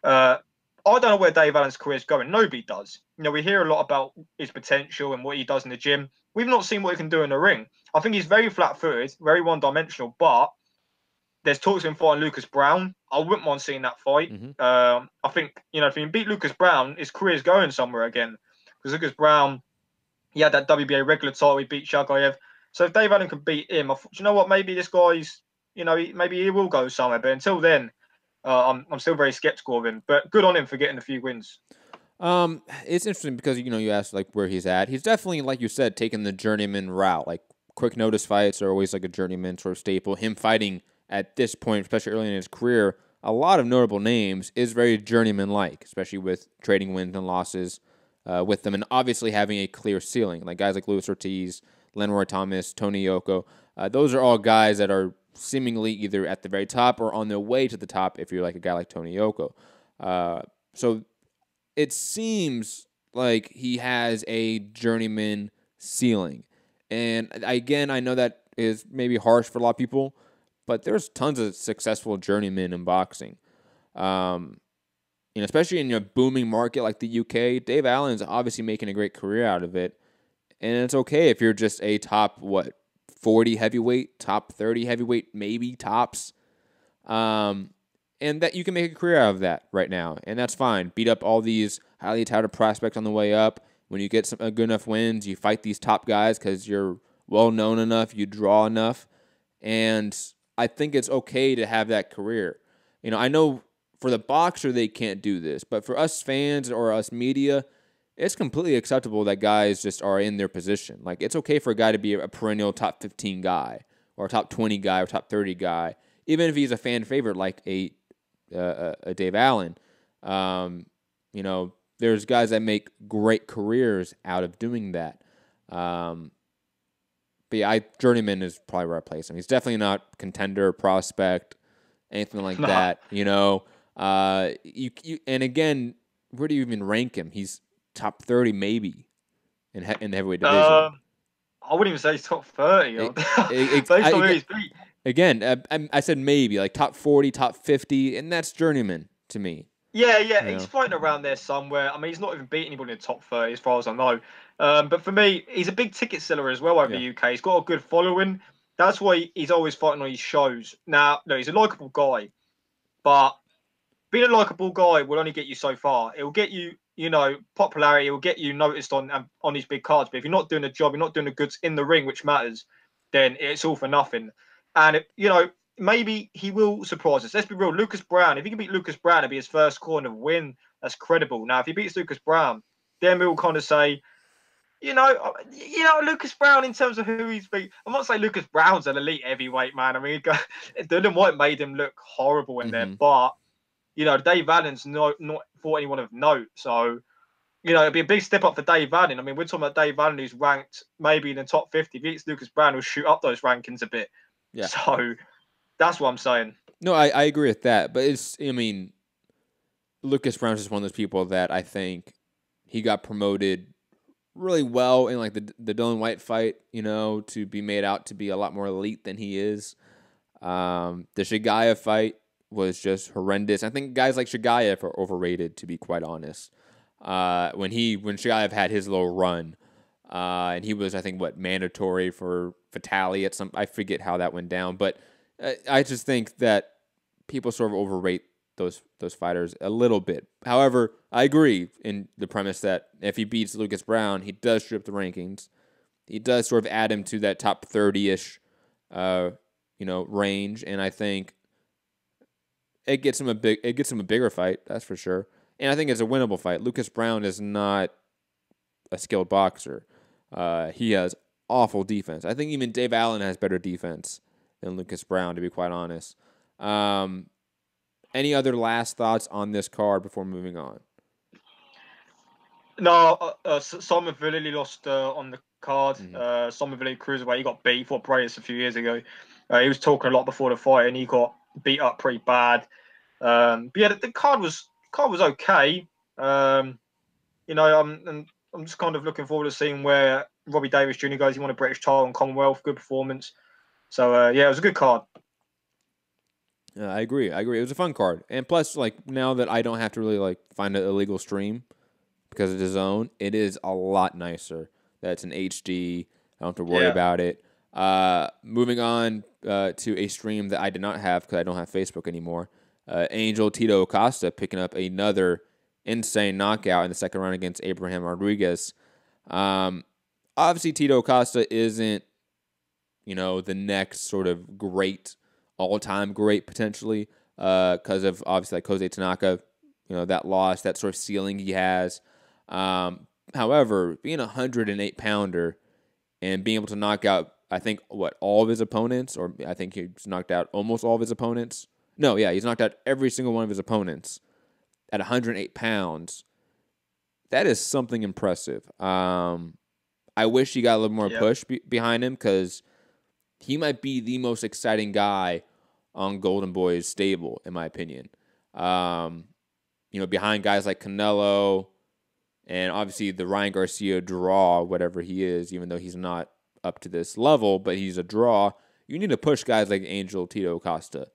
I don't know where Dave Allen's career is going. Nobody does. We hear a lot about his potential and what he does in the gym. We've not seen what he can do in the ring. I think he's very flat-footed, very one-dimensional, but there's talks of him fighting Lucas Brown. I wouldn't mind seeing that fight. I think, if he can beat Lucas Brown, his career's going somewhere again. Because Lucas Brown, he had that WBA regular title, he beat Shagayev. So if Dave Allen can beat him, do you know what? Maybe this guy's, maybe he will go somewhere. But until then, I'm still very skeptical of him. But good on him for getting a few wins. It's interesting because, you asked, like, where he's at. He's definitely, like you said, taking the journeyman route. Like, quick notice fights are always, like, a journeyman sort of staple. Him fighting at this point, especially early in his career, a lot of notable names is very journeyman-like, especially with trading wins and losses with them, and obviously having a clear ceiling. Like guys like Lewis Ortiz, Leroy Thomas, Tony Yoko, those are all guys that are seemingly either at the very top or on their way to the top if you're like a guy like Tony Yoko. So it seems like he has a journeyman ceiling. And again, I know that is maybe harsh for a lot of people, but there's tons of successful journeymen in boxing. Especially in a booming market like the UK, Dave Allen's obviously making a great career out of it. And it's okay if you're just a top, 40 heavyweight, top 30 heavyweight, maybe tops. And that you can make a career out of that right now. And that's fine. Beat up all these highly touted prospects on the way up. When you get some good enough wins, you fight these top guys because you're well-known enough, you draw enough. And I think it's okay to have that career. I know for the boxer, they can't do this. But for us fans or us media, it's completely acceptable that guys just are in their position. Like, it's okay for a guy to be a perennial top 15 guy or a top 20 guy or top 30 guy, even if he's a fan favorite like a Dave Allen. There's guys that make great careers out of doing that. But yeah, journeyman is probably where I place him. He's definitely not contender, prospect, anything like that. And again, where do you even rank him? He's top 30 maybe in the heavyweight division. I wouldn't even say he's top 30. Again, I said maybe, like top 40, top 50, and that's journeyman to me. Yeah, he's fighting around there somewhere. I mean, he's not even beat anybody in the top 30 as far as I know. But for me, he's a big ticket seller as well over the UK. He's got a good following. That's why he's always fighting on his shows. Now, no, he's a likeable guy, but being a likeable guy will only get you so far. It will get you, popularity. It will get you noticed on these big cards. But if you're not doing the job, you're not doing the goods in the ring, which matters, then it's all for nothing. And, maybe he will surprise us. Let's be real. Lucas Brown, if he can beat Lucas Brown, it'll be his first corner win. That's credible. Now, if he beats Lucas Brown, then we'll kind of say, Lucas Brown in terms of who he's beat. I'm not saying Lucas Brown's an elite heavyweight, man. I mean, Dylan White made him look horrible in there, but Dave Allen's not fought anyone of note. So, it'd be a big step up for Dave Allen. I mean, we're talking about Dave Allen who's ranked maybe in the top 50. If he beats Lucas Brown, he'll shoot up those rankings a bit. Yeah. So that's what I'm saying. No, I agree with that. But Lucas Brown's just one of those people that I think he got promoted really well in like the Dylan White fight, to be made out to be a lot more elite than he is. The Shagayev fight was just horrendous. I think guys like Shagayev are overrated, to be quite honest. When Shagayev had his little run, and he was, I think, mandatory for Fatali at I forget how that went down, but I just think that people sort of overrate those fighters a little bit. However, I agree in the premise that if he beats Lucas Brown, he does strip the rankings. He does sort of add him to that top 30-ish, range, and I think it gets him a bigger fight, that's for sure. And I think it's a winnable fight. Lucas Browne is not a skilled boxer. He has awful defense. I think even Dave Allen has better defense than Lucas Browne, to be quite honest. Any other last thoughts on this card before moving on? No, Simon Villili lost on the card. Simon Villili cruiserweight, he got beat for Brayus a few years ago. He was talking a lot before the fight, and he got beat up pretty bad. But yeah, the card was okay. You know, I'm just kind of looking forward to seeing where Robbie Davis Jr. goes. He won a British title and Commonwealth, good performance. So yeah, it was a good card. I agree. It was a fun card, and plus, like now that I don't have to really like find an illegal stream because of the zone, it is a lot nicer. That's an HD. I don't have to worry about it. Moving on to a stream that I did not have because I don't have Facebook anymore. Angel Tito Acosta picking up another insane knockout in the second round against Abraham Rodriguez. Obviously, Tito Acosta isn't, the next sort of great, all-time great potentially because of obviously like Jose Tanaka, that loss, that sort of ceiling he has. However, being a 108-pounder and being able to knock out, I think, all of his opponents, or I think he's knocked out almost all of his opponents. No, yeah, he's knocked out every single one of his opponents at 108 pounds. That is something impressive. I wish he got a little more push behind him because he might be the most exciting guy on Golden Boy's stable, in my opinion. Behind guys like Canelo and obviously the Ryan Garcia draw, whatever he is, even though he's not up to this level, but he's a draw. You need to push guys like Angel Tito Acosta.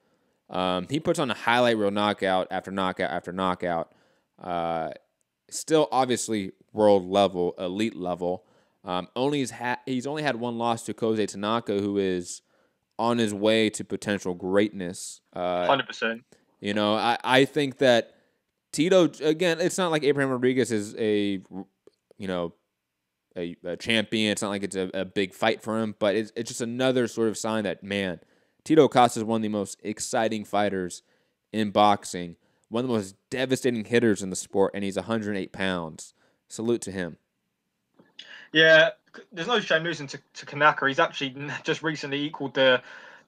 He puts on a highlight reel knockout after knockout after knockout. Still, obviously, world level, elite level. He's only had one loss to Jose Tanaka, who is on his way to potential greatness. 100%. I think that Tito, again, it's not like Abraham Rodriguez is a champion. It's not like it's a big fight for him, but it's just another sort of sign that, man, Tito Acosta is one of the most exciting fighters in boxing, one of the most devastating hitters in the sport, and he's 108 pounds. Salute to him. Yeah, there's no shame losing to Kanaka. He's actually just recently equaled the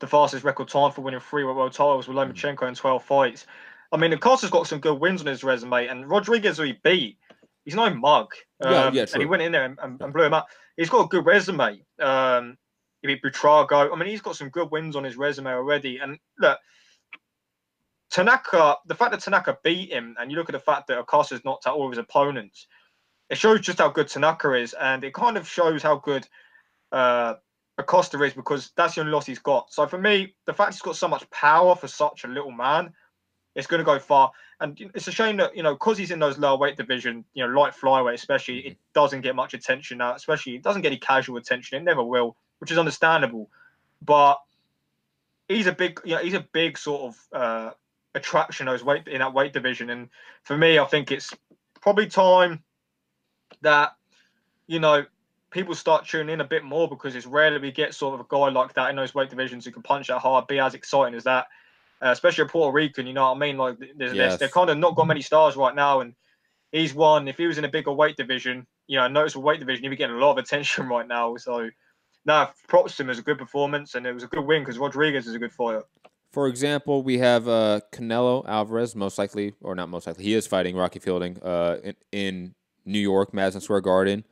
fastest record time for winning 3 world titles with Lomachenko in 12 fights. I mean, Acosta's got some good wins on his resume, and Rodriguez, who he beat, he's no mug. True. And he went in there and blew him up. He's got a good resume. He beat Butrago. I mean, he's got some good wins on his resume already. And look, Tanaka, the fact that Tanaka beat him, and you look at the fact that Acosta's knocked out all of his opponents, it shows just how good Tanaka is, and it kind of shows how good Acosta is because that's the only loss he's got. So for me, the fact he's got so much power for such a little man, it's going to go far. And it's a shame that, because he's in those lower weight division, light flyweight especially, it doesn't get much attention now, especially it doesn't get any casual attention. It never will, which is understandable. But he's a big sort of attraction in that weight division. And for me, I think it's probably time that, people start tuning in a bit more because it's rare that we get sort of a guy like that in those weight divisions who can punch that hard, be as exciting as that. Especially a Puerto Rican, you know what I mean? Like, they're kind of not got many stars right now, and he's one. If he was in a bigger weight division, noticeable weight division, he'd be getting a lot of attention right now. So, props to him as a good performance, and it was a good win because Rodriguez is a good fighter. For example, we have Canelo Alvarez, most likely, or not most likely, he is fighting Rocky Fielding in New York, Madison Square Garden.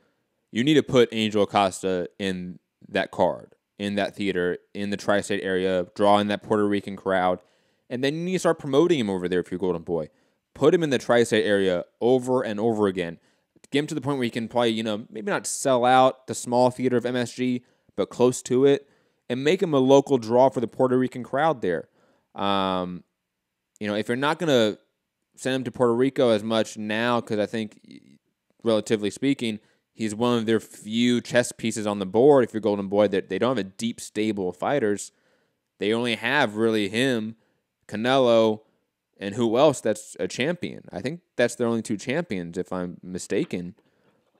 You need to put Angel Acosta in that card, in that theater, in the tri-state area, draw in that Puerto Rican crowd. And then you need to start promoting him over there if you're Golden Boy. Put him in the tri-state area over and over again. Get him to the point where he can probably, maybe not sell out the small theater of MSG, but close to it. And make him a local draw for the Puerto Rican crowd there. If you're not going to send him to Puerto Rico as much now, because I think, relatively speaking, he's one of their few chess pieces on the board if you're Golden Boy. That they don't have a deep stable of fighters. They only have really him, Canelo, and who else that's a champion. I think that's their only 2 champions, if I'm mistaken.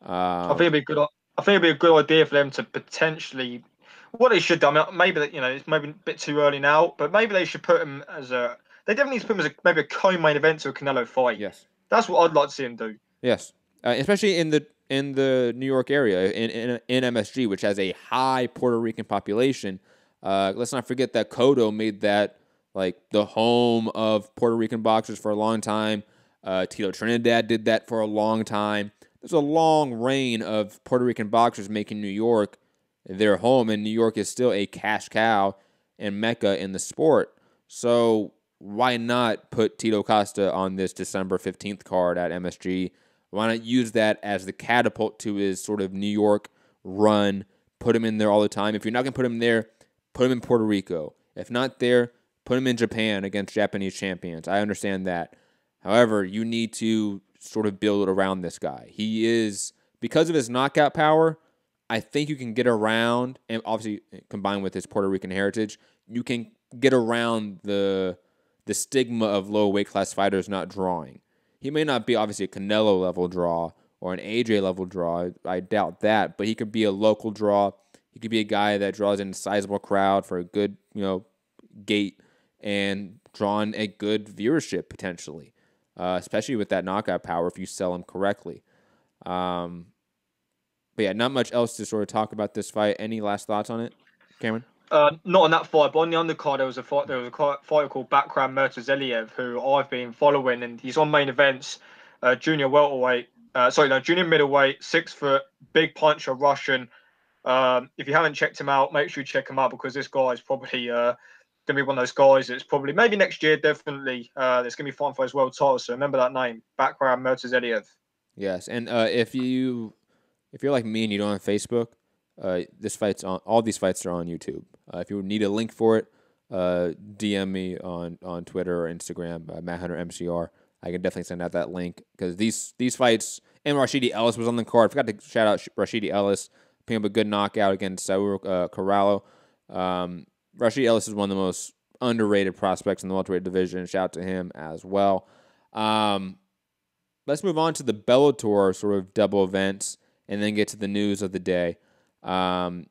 I think it'd be a good idea for them to potentially. What they should do, I mean, maybe it's maybe a bit too early now, but maybe they should put him as they definitely need to put him as maybe a co-main event to a Canelo fight. Yes. That's what I'd like to see him do. Yes. Especially in the New York area, in MSG, which has a high Puerto Rican population. Let's not forget that Cotto made that like the home of Puerto Rican boxers for a long time. Tito Trinidad did that for a long time. There's a long reign of Puerto Rican boxers making New York their home, and New York is still a cash cow and mecca in the sport. So why not put Tito Costa on this December 15th card at MSG? Why not use that as the catapult to his sort of New York run? Put him in there all the time. If you're not going to put him there, put him in Puerto Rico. If not there, put him in Japan against Japanese champions. I understand that. However, you need to sort of build around this guy. He is, because of his knockout power, I think you can get around, and obviously combined with his Puerto Rican heritage, you can get around the stigma of low weight class fighters not drawing. He may not be obviously a Canelo level draw or an AJ level draw. I doubt that, but he could be a local draw. He could be a guy that draws in a sizable crowd for a good, gate and drawn a good viewership potentially, especially with that knockout power if you sell him correctly. But yeah, not much else to sort of talk about this fight. Any last thoughts on it, Cameron? Not on that fight, but on the undercard there was a fighter called Bakram Murtazeliev who I've been following, and he's on main events, junior middleweight, 6 foot, big puncher, Russian. If you haven't checked him out, make sure you check him out because this guy is probably going to be one of those guys that's probably maybe next year definitely that's going to be fighting for his world title. So remember that name, Bakram Murtazeliev. Yes, and if you're like me and you don't have Facebook, all these fights are on YouTube. If you need a link for it, DM me on Twitter or Instagram, Matt Hunter MCR. I can definitely send out that link because these fights, and Rashidi Ellis was on the card. I forgot to shout out Rashidi Ellis, picking up a good knockout against Saul Corralo. Rashidi Ellis is one of the most underrated prospects in the welterweight division. Shout out to him as well. Let's move on to the Bellator sort of double events and then get to the news of the day. Because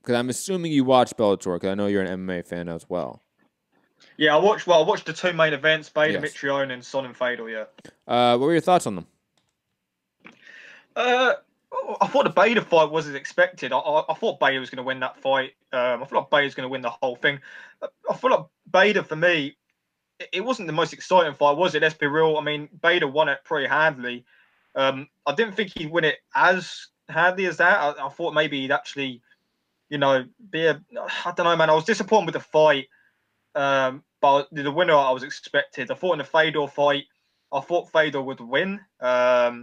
I'm assuming you watch Bellator, because I know you're an MMA fan as well. Yeah, I watched the two main events, Bader Mitrione and Son and Fedor, yeah. What were your thoughts on them? I thought the Bader fight was as expected. I thought Bader was going to win that fight. I feel like Bader's going to win the whole thing. I feel like Bader, for me, it wasn't the most exciting fight, was it? Let's be real. I mean, Bader won it pretty handily. I didn't think he'd win it as handily as that. I thought maybe he'd actually, I don't know, man. I was disappointed with the fight. But the winner I was expected. I thought in the Fedor fight, I thought Fedor would win. But I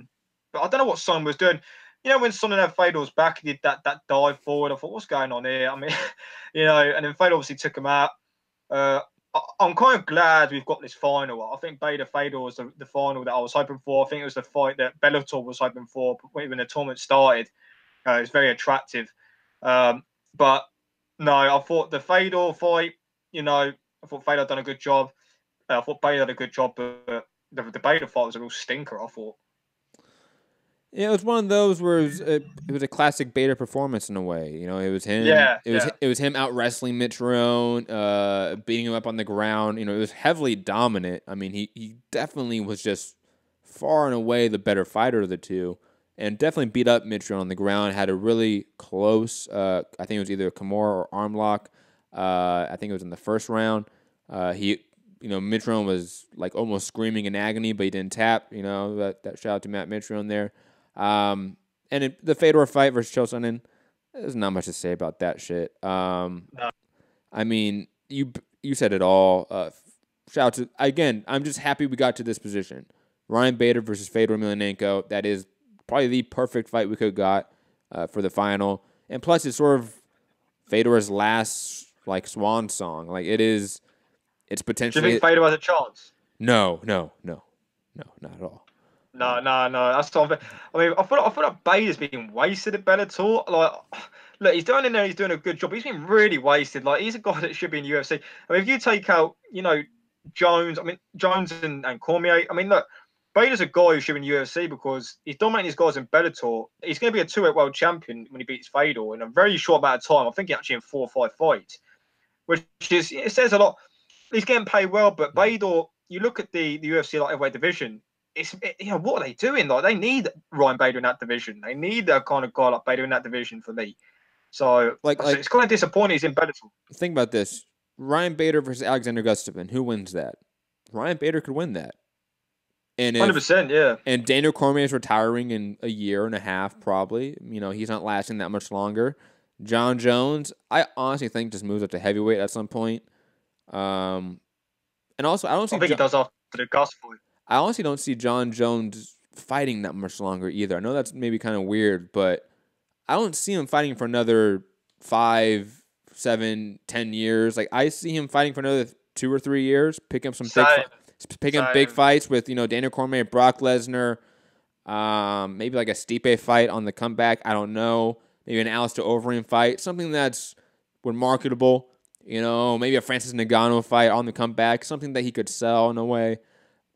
don't know what Son was doing. When Son had Fedor's back, he did that dive forward. I thought, what's going on here? I mean, and then Fedor obviously took him out. I'm kind of glad we've got this final. I think Fedor was the final that I was hoping for. I think it was the fight that Bellator was hoping for when the tournament started. It was very attractive. But no, I thought the Fedor fight, I thought Fedor done a good job. I thought Bader did a good job, but the Bader fight was a real stinker, I thought. Yeah, it was one of those where it was a classic Bader performance in a way. It was him. It was him out wrestling Mitrione, beating him up on the ground. It was heavily dominant. I mean, he definitely was just far and away the better fighter of the two, and definitely beat up Mitrione on the ground. Had a really close. I think it was either a Kimura or arm lock. I think it was in the first round. Mitrione was like almost screaming in agony, but he didn't tap. That shout out to Matt Mitrione there. And the Fedor fight versus Chael Sonnen, there's not much to say about that shit. No. I mean, you said it all. Shout out to, again, I'm just happy we got to this position. Ryan Bader versus Fedor Emelianenko. That is probably the perfect fight we could have got for the final. And plus, it's sort of Fedor's last swan song. It's potentially. Do you think Fedor has a chance? No, not at all. No. That's not. I mean, I feel like Bader's been wasted at Bellator. Look, he's doing in there. He's doing a good job. He's been really wasted. He's a guy that should be in the UFC. I mean, if you take out, Jones. I mean, Jones and Cormier. I mean, look, Bader's a guy who should be in the UFC because he's dominating his guys in Bellator. He's going to be a 2-weight world champion when he beats Fedor in a very short amount of time. I think actually in 4 or 5 fights, which is, it says a lot. he's getting paid well, but Bader, you look at the UFC like heavyweight division. What are they doing? Like, they need Ryan Bader in that division. They need a kind of guy like Bader in that division for me. So it's kind of disappointing he's in Bellator. Think about this: Ryan Bader versus Alexander Gustafsson. Who wins that? Ryan Bader could win that. And 100%, yeah. And Daniel Cormier is retiring in a year and a half, probably. He's not lasting that much longer. John Jones, I honestly think just moves up to heavyweight at some point. And also, I think he does after the Gus fight. I honestly don't see John Jones fighting that much longer either. I know that's maybe kind of weird, but I don't see him fighting for another 5, 7, 10 years. Like, I see him fighting for another 2 or 3 years, picking up some big fights with Daniel Cormier, Brock Lesnar, maybe like a Stipe fight on the comeback. I don't know. Maybe an Alistair Overeem fight, something that's marketable. Maybe a Francis Ngannou fight on the comeback, something that he could sell in a way.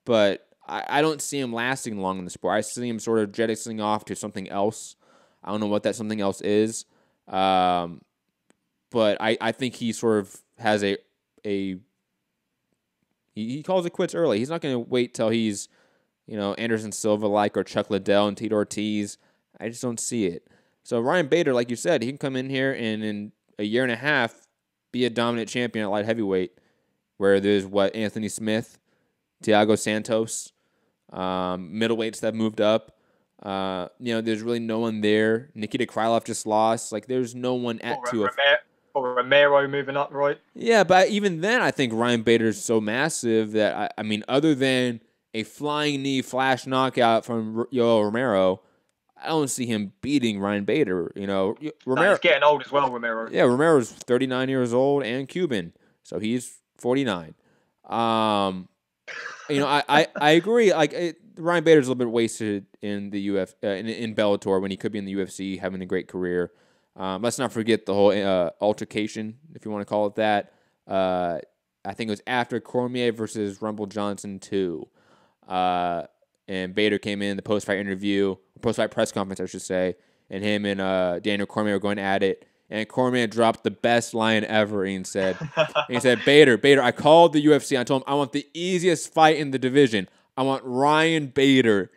But I don't see him lasting long in the sport. I see him sort of jettisoning off to something else. I don't know what that something else is. But I think he sort of has he calls it quits early. He's not going to wait till he's, Anderson Silva-like or Chuck Liddell and Tito Ortiz. I just don't see it. So Ryan Bader, like you said, he can come in here and in a year and a half be a dominant champion at light heavyweight, where there's Anthony Smith, Thiago Santos, middleweights that moved up. There's really no one there. Nikita Krylov just lost. Like, there's no one at or Romero moving up, right? Yeah, but even then, I think Ryan Bader's so massive that, other than a flying knee flash knockout from Yoel Romero, I don't see him beating Ryan Bader. Romero, he's getting old as well, Romero. Yeah, Romero's 39 years old and Cuban, so he's 49. I agree. Ryan Bader's a little bit wasted in the in Bellator when he could be in the UFC, having a great career. Let's not forget the whole altercation, if you want to call it that. I think it was after Cormier versus Rumble Johnson 2. And Bader came in the post-fight press conference, I should say, and him and Daniel Cormier were going at it. And Cormier dropped the best line ever, and said, Bader, I called the UFC. I told him I want the easiest fight in the division. I want Ryan Bader.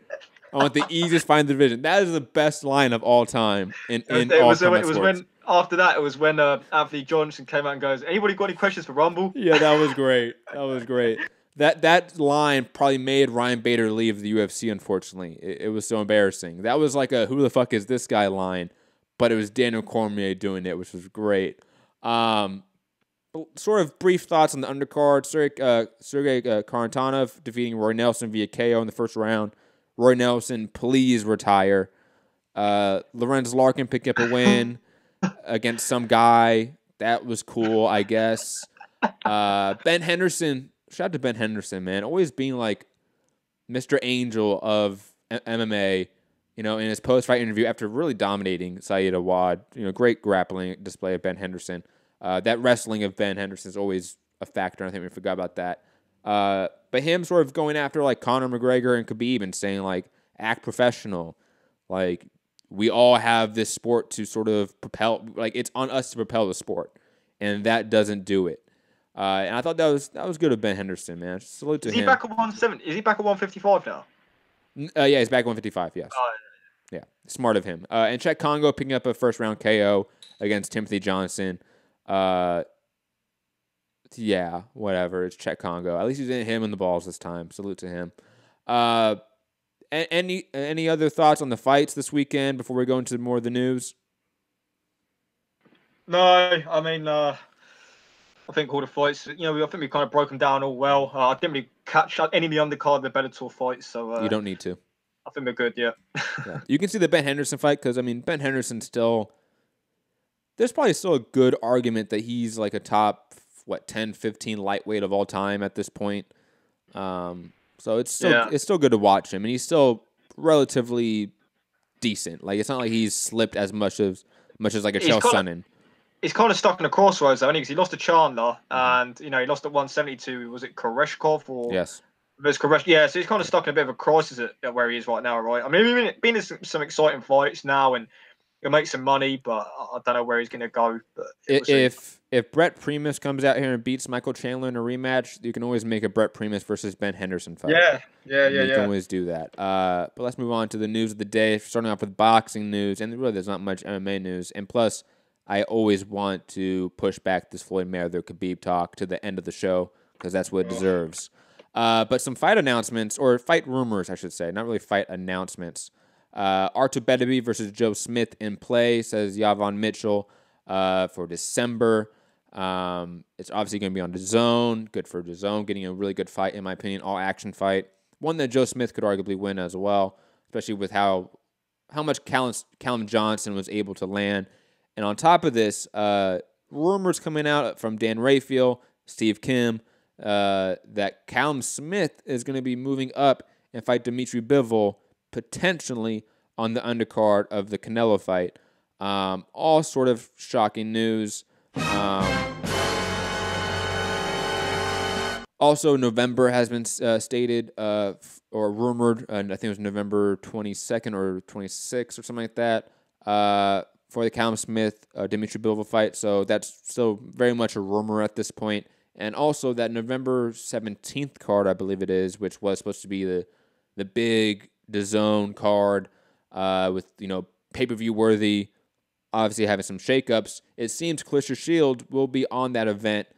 I want the easiest fight in the division. That is the best line of all time in all combat sports. After that, it was when Anthony Johnson came out and goes, anybody got any questions for Rumble? Yeah, that was great. That line probably made Ryan Bader leave the UFC, unfortunately. It was so embarrassing. That was like a who the fuck is this guy line, but it was Daniel Cormier doing it, which was great. Sort of brief thoughts on the undercard. Sergey Karantanov defeating Roy Nelson via KO in the first round. Roy Nelson, please retire. Lorenz Larkin picked up a win against some guy. That was cool, I guess. Ben Henderson, shout out to Ben Henderson, man. Always being like Mr. Angel of MMA, in his post-fight interview after really dominating Saeed Awad. Great grappling display of Ben Henderson. That wrestling of Ben Henderson is always a factor. I think we forgot about that. But him sort of going after like Conor McGregor and Khabib and saying like, act professional. Like, we all have this sport to sort of propel, like it's on us to propel the sport. And that doesn't do it. And I thought that was good of Ben Henderson, man. Salute to him. Is he back at 170? Is he back at 155 now? Yeah, he's back at 155, yes. Yeah, smart of him. And Czech Congo picking up a first-round KO against Timothy Johnson. Yeah, whatever. It's Czech Congo. At least he didn't hit him in the balls this time. Salute to him. Any other thoughts on the fights this weekend before we go into more of the news? No, I think all the fights, I think we kind of broke them down all well. I didn't really catch any of the undercard of the Bellator fights, so you don't need to. I think we're good, yeah. Yeah. You can see the Ben Henderson fight because, Ben Henderson there's probably still a good argument that he's like a top, 10, 15 lightweight of all time at this point. So it's still good to watch him, and he's still relatively decent. Like, it's not like he's slipped as much as like a Chael Sonnen. He's kind of stuck in a crossroads, though, because he lost to Chandler, and he lost at 172. Was it Koreshkov or? Yes. It was Koreshkov. Yeah, so he's kind of stuck in a bit of a crisis at where he is right now, right? He's been in some exciting fights now, and he'll make some money, but I don't know where he's going to go. But if Brett Primus comes out here and beats Michael Chandler in a rematch, you can always make a Brett Primus versus Ben Henderson fight. Yeah. You can always do that. But let's move on to the news of the day. Starting off with boxing news, and really there's not much MMA news. And plus, I always want to push back this Floyd Mayweather Khabib talk to the end of the show because that's what it deserves. But some fight announcements, or fight rumors, I should say, not really fight announcements. Artur Beterbiev versus Joe Smith in play, says Yavon Mitchell, for December. It's obviously going to be on DAZN. Good for DAZN, getting a really good fight, in my opinion, all-action fight. One that Joe Smith could arguably win as well, especially with how much Callum Johnson was able to land. And on top of this, rumors coming out from Dan Rafael, Steve Kim, that Callum Smith is going to be moving up and fight Dimitri Bivol, potentially on the undercard of the Canelo fight. All sort of shocking news. Also, November has been stated or rumored, and I think it was November 22nd or 26th or something like that, for the Callum Smith Dimitri Bivol fight. So that's still very much a rumor at this point. And also that November 17th card, I believe it is, which was supposed to be the big DAZN card with, pay-per-view worthy, obviously having some shakeups. It seems Clarissa Shields will be on that event,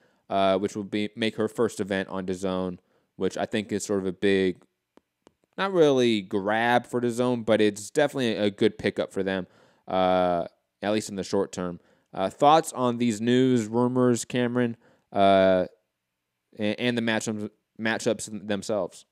which will make her first event on DAZN, which I think is sort of a big, not really grab for DAZN, but it's definitely a good pickup for them, at least in the short term. Thoughts on these news, rumors, Cameron, and the matchups themselves?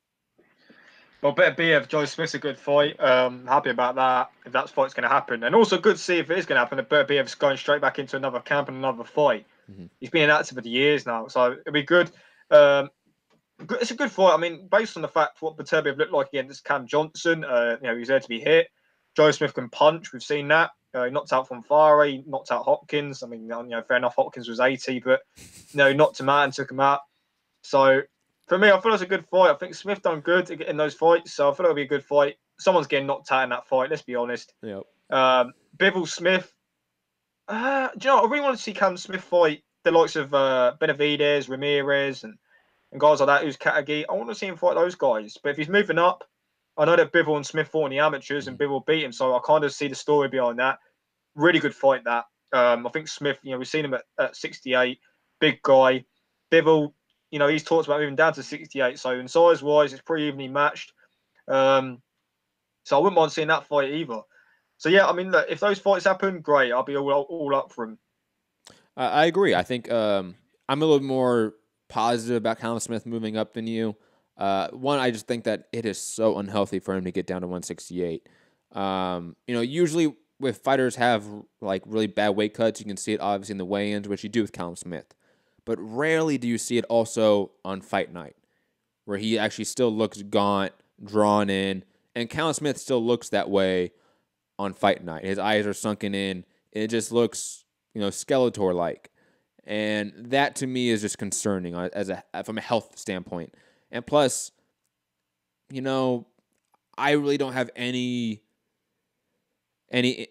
Well, better be if Joe Smith's a good fight. Happy about that, if that fight's going to happen. And also good to see if it is going to happen, if better be if going straight back into another camp and another fight. Mm-hmm. He's been inactive for years now, so it'll be good. It's a good fight. I mean, based on the fact what Beterbiev looked like against Cam Johnson, he's there to be hit. Joe Smith can punch. We've seen that. He knocked out Fonfari, knocked out Hopkins. I mean, fair enough, Hopkins was 80, but knocked him out and took him out. So for me, I feel it's a good fight. I think Smith done good in those fights, so I feel it'll be a good fight. Someone's getting knocked out in that fight, let's be honest. Yep. Bivol Smith. Do you know what? I really want to see Cam Smith fight the likes of Benavidez, Ramirez, and guys like that who's Katagi. I want to see him fight those guys. But if he's moving up, I know that Bivol and Smith fought in the amateurs and Bivol beat him, so I kind of see the story behind that. Really good fight, that. I think Smith, we've seen him at 68, big guy. Bivol, he's talked about moving down to 68, so in size-wise, it's pretty evenly matched. So I wouldn't mind seeing that fight either. So, yeah, I mean, look, if those fights happen, great. I'll be all up for them. I agree. I think I'm a little more positive about Callum Smith moving up than you. One, I just think that it is so unhealthy for him to get down to 168. Usually if fighters have like really bad weight cuts, you can see it obviously in the weigh-ins, which you do with Callum Smith. But rarely do you see it also on fight night, where he actually still looks gaunt, drawn in, and Callum Smith still looks that way on fight night. His eyes are sunken in. It just looks, Skeletor-like. And that to me is just concerning from a health standpoint. And plus, I really don't have any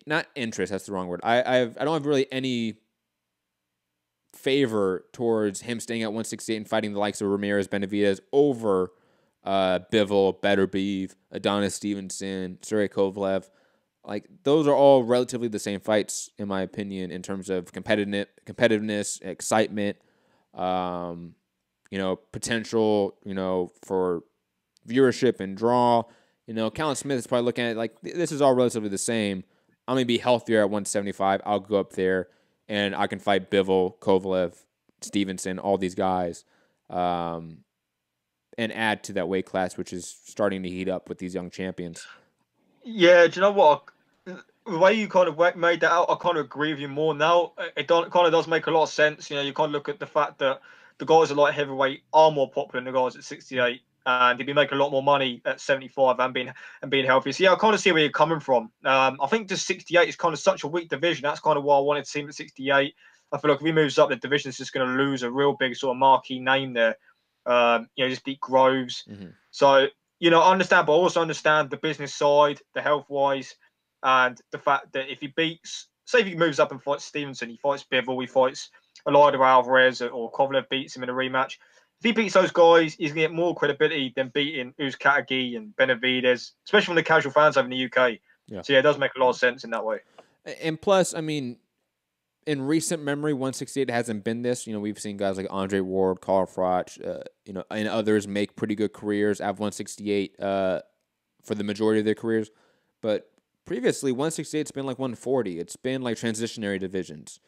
not interest, that's the wrong word. I don't have really any favor towards him staying at 168 and fighting the likes of Ramirez, Benavidez over Bivol, Beterbiev, Adonis Stevenson, Sergey Kovalev. Like, those are all relatively the same fights, in my opinion, in terms of competitiveness, excitement, potential, for viewership and draw. Callum Smith is probably looking at it like, this is all relatively the same. I'm going to be healthier at 175. I'll go up there, and I can fight Bivol, Kovalev, Stevenson, all these guys, and add to that weight class, which is starting to heat up with these young champions. Yeah, do you know what? The way you kind of made that out, I kind of agree with you more now. It kind of does make a lot of sense. You kind of look at the fact that the guys at light heavyweight are more popular than the guys at 68, and they'd be making a lot more money at 75 and being healthy. So yeah, I kind of see where you're coming from. I think just 68 is kind of such a weak division. That's kind of why I wanted to see him at 68. I feel like if he moves up, the division is just going to lose a real big sort of marquee name there. Just beat Groves. Mm-hmm. So, I understand, but I also understand the business side, the health-wise. And the fact that if he beats, say if he moves up and fights Stevenson, he fights Bivol, he fights Eleider Alvarez, or Kovalev beats him in a rematch. If he beats those guys, he's going to get more credibility than beating Uzcategui and Benavidez, especially from the casual fans over in the UK. Yeah. So, yeah, it does make a lot of sense in that way. And plus, I mean, in recent memory, 168 hasn't been this. You know, we've seen guys like Andre Ward, Carl Froch, you know, and others make pretty good careers at 168 for the majority of their careers. But previously, 168's been like 140. It's been like transitionary divisions,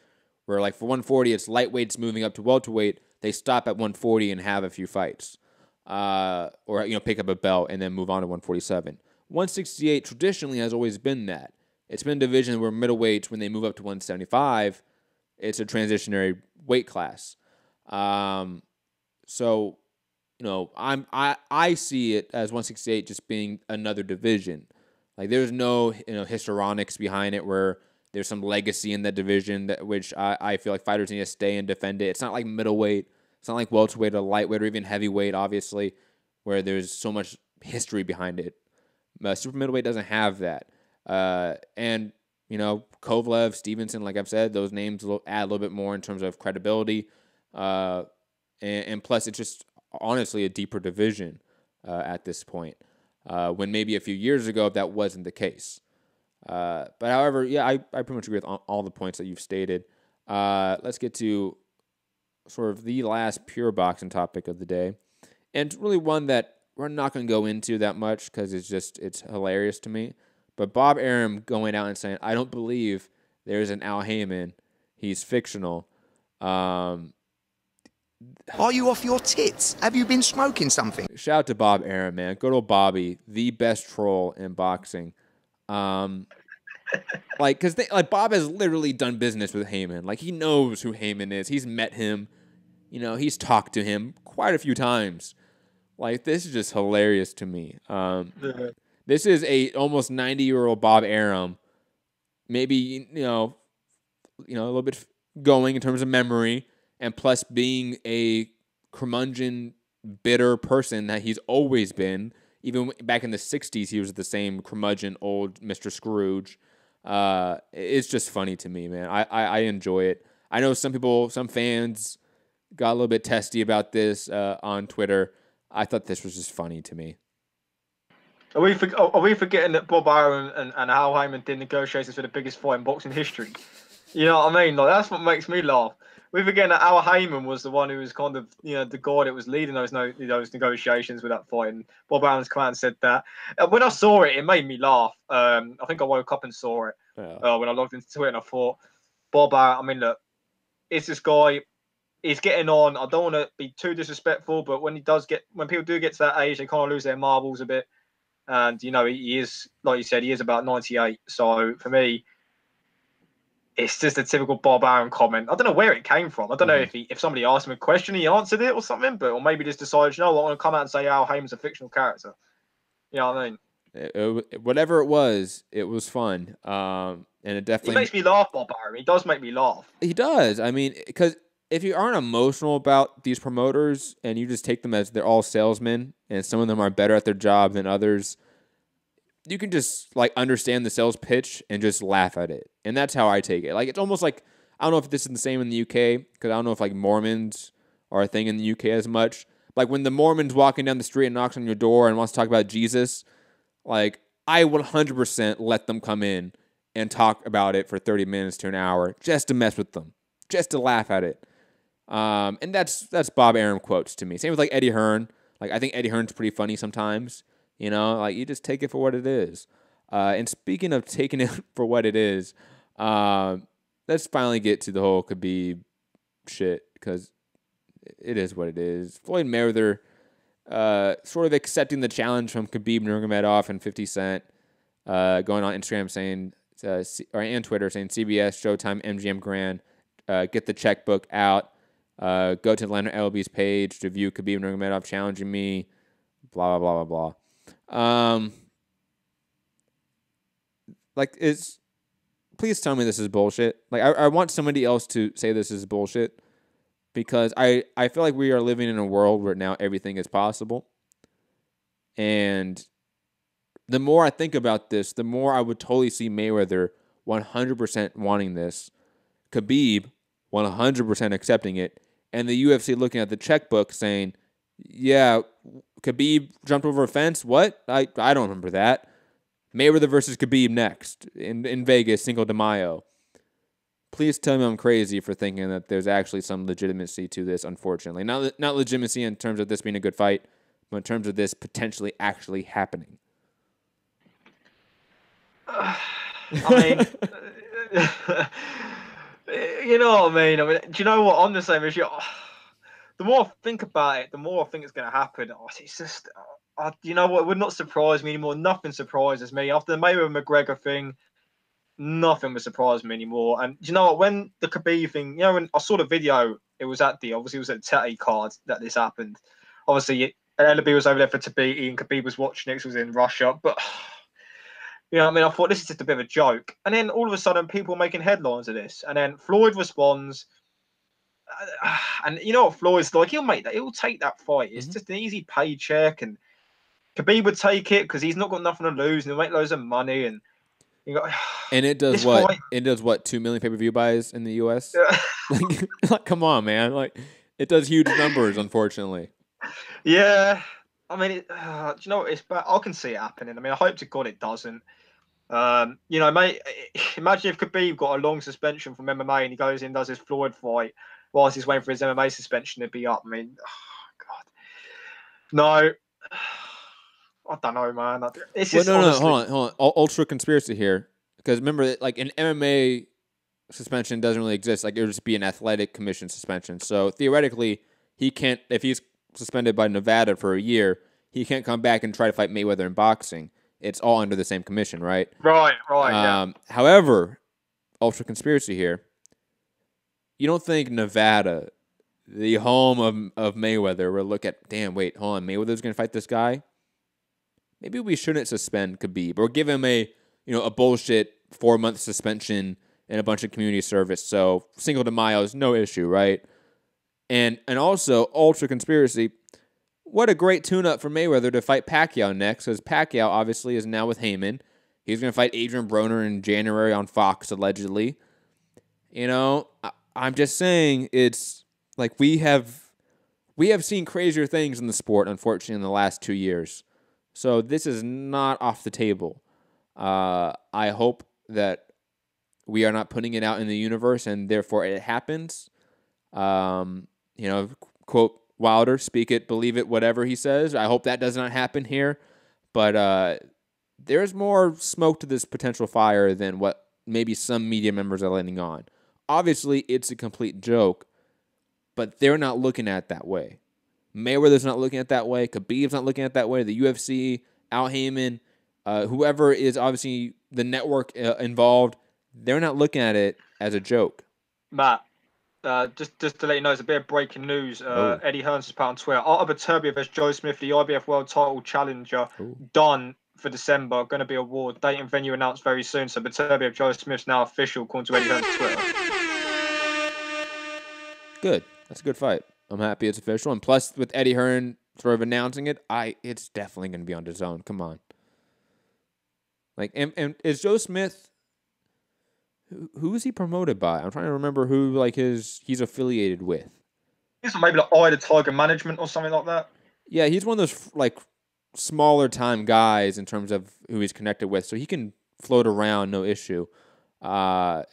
where like for 140, it's lightweights moving up to welterweight. They stop at 140 and have a few fights, or you know, pick up a belt and then move on to 147. 168 traditionally has always been that. It's been a division where middleweights, when they move up to 175, it's a transitionary weight class. So, you know, I see it as 168 just being another division. Like there's no, you know, histrionics behind it where there's some legacy in that division that which I feel like fighters need to stay and defend it. It's not like middleweight. It's not like welterweight or lightweight or even heavyweight, obviously, where there's so much history behind it. Super middleweight doesn't have that. And, you know, Kovalev, Stevenson, like I've said, those names will add a little bit more in terms of credibility. And plus, it's just honestly a deeper division at this point. When maybe a few years ago, that wasn't the case. But however, yeah, I pretty much agree with all the points that you've stated. Let's get to sort of the last pure boxing topic of the day. And it's really one that we're not going to go into that much because it's hilarious to me. But Bob Arum going out and saying, I don't believe there's an Al Heyman. He's fictional. Are you off your tits? Have you been smoking something? Shout out to Bob Arum, man. Good old Bobby, the best troll in boxing. Like, because Bob has literally done business with Heyman. Like, he knows who Heyman is. He's met him. You know, he's talked to him quite a few times. Like, this is just hilarious to me. This is a almost 90-year-old Bob Arum, maybe, you know, a little bit going in terms of memory, and plus being a curmudgeon, bitter person that he's always been. Even back in the 60s, he was the same curmudgeon, old Mr. Scrooge. It's just funny to me, man. I enjoy it. I know some fans got a little bit testy about this on Twitter. I thought this was just funny to me. Are we forgetting that Bob Arum and Al Heyman did negotiations for the biggest fight in boxing history? You know what I mean? Like, that's what makes me laugh. We're forgetting that Al Heyman was the one who was kind of, you know, the guy that was leading those negotiations with that fight. And Bob Arum's come out and said that. When I saw it, it made me laugh. I think I woke up and saw it when I logged into Twitter, and I thought, Bob Arum, I mean, look, it's this guy. He's getting on. I don't want to be too disrespectful, but when people do get to that age, they kind of lose their marbles a bit. And, you know, he is, like you said, he is about 98. So for me, it's just a typical Bob Arum comment. I don't know where it came from. I don't know if somebody asked him a question, he answered it or something, or maybe just decided, you know what, I want to come out and say Al Heyman's a fictional character. You know what I mean? Whatever it was fun. And it definitely... He makes me laugh, Bob Arum. He does make me laugh. He does. I mean, because if you aren't emotional about these promoters and you just take them as they're all salesmen and some of them are better at their job than others, you can just like understand the sales pitch and just laugh at it. And that's how I take it. Like, it's almost like, I don't know if this is the same in the UK, because I don't know if like Mormons are a thing in the UK as much. Like when the Mormon's walking down the street and knocks on your door and wants to talk about Jesus, like I 100% let them come in and talk about it for 30 minutes to an hour just to mess with them, just to laugh at it. And that's Bob Arum quotes to me. Same with like Eddie Hearn. Like I think Eddie Hearn's pretty funny sometimes. You know, like you just take it for what it is. And speaking of taking it for what it is, let's finally get to the whole Khabib shit, because it is what it is. Floyd Mayweather sort of accepting the challenge from Khabib Nurmagomedov and 50 Cent, going on Instagram saying, and Twitter saying CBS, Showtime, MGM Grand, get the checkbook out. Go to Leonard LB's page to view Khabib Nurmagomedov challenging me. Blah blah blah blah blah. Please tell me this is bullshit. Like I want somebody else to say this is bullshit, because I feel like we are living in a world where now everything is possible, and the more I think about this, the more I would totally see Mayweather 100% wanting this, Khabib 100% accepting it, and the UFC looking at the checkbook saying, yeah, Khabib jumped over a fence? What? I don't remember that. Mayweather versus Khabib next in Vegas, Cinco de Mayo. Please tell me I'm crazy for thinking that there's actually some legitimacy to this, unfortunately. Not legitimacy in terms of this being a good fight, but in terms of this potentially actually happening. I mean, you know what I mean? Do you know what? On the same issue, the more I think about it, the more I think it's going to happen. It's just, you know what? It would not surprise me anymore. Nothing surprises me. After the Mayweather-McGregor thing, nothing would surprise me anymore. And do you know what? When the Khabib thing, you know, when I saw the video, obviously it was at Tete card that this happened. Obviously, Ellaby was over there for Tabiti and Khabib was watching it because it was in Russia. But, you know what I mean? I thought this is just a bit of a joke. And then all of a sudden, people were making headlines of this. And then Floyd responds. And you know what Floyd's like? He'll take that fight. It's just an easy paycheck. And Khabib would take it because he's not got nothing to lose and he'll make loads of money. And you got, and it does what? Fight, it does what? 2 million pay-per-view buys in the US? Like, come on, man. Like, it does huge numbers, unfortunately. Yeah. I mean, do you know what? It's bad. I can see it happening. I mean, I hope to God it doesn't. You know, mate, imagine if Khabib got a long suspension from MMA and he goes in and does his Floyd fight whilst he's waiting for his MMA suspension to be up. I mean, oh, God. No. I don't know, man. It's just honestly... Hold on. Ultra conspiracy here. Because remember, like, an MMA suspension doesn't really exist. Like, it would just be an athletic commission suspension. So, theoretically, he can't, if he's suspended by Nevada for a year, he can't come back and try to fight Mayweather in boxing. It's all under the same commission, right? Right, yeah. However, ultra conspiracy here, you don't think Nevada, the home of Mayweather, will look at, damn, wait, hold on, Mayweather's going to fight this guy? Maybe we shouldn't suspend Khabib or give him a bullshit 4-month suspension and a bunch of community service. So Cinco de Mayo is no issue, right? And also, ultra conspiracy, what a great tune-up for Mayweather to fight Pacquiao next, because Pacquiao obviously is now with Heyman. He's going to fight Adrian Broner in January on Fox, allegedly. You know, I'm just saying, it's like we have seen crazier things in the sport, unfortunately, in the last 2 years. So this is not off the table. I hope that we are not putting it out in the universe and therefore it happens. You know, quote Wilder, speak it, believe it, whatever he says. I hope that does not happen here. But there's more smoke to this potential fire than what maybe some media members are letting on. Obviously, it's a complete joke, but they're not looking at it that way. Mayweather's not looking at it that way. Khabib's not looking at it that way. The UFC, Al Heyman, whoever is obviously the network involved, they're not looking at it as a joke. Matt, just to let you know, it's a bit of breaking news. Eddie Hearns has put on Twitter, Artur Beterbiev vs Joe Smith, the IBF World Title Challenger, done for December. Going to be award. Date and venue announced very soon. So Beterbiev, Joe Smith's now official, according to Eddie Hearns' Twitter. Good. That's a good fight. I'm happy it's official. And plus, with Eddie Hearn sort of announcing it, it's definitely going to be on DAZN. Come on. Like, and is Joe Smith... Who is he promoted by? I'm trying to remember who he's affiliated with. It's maybe like Eye the Tiger Management or something like that. Yeah, he's one of those like smaller time guys in terms of who he's connected with, so he can float around, no issue. I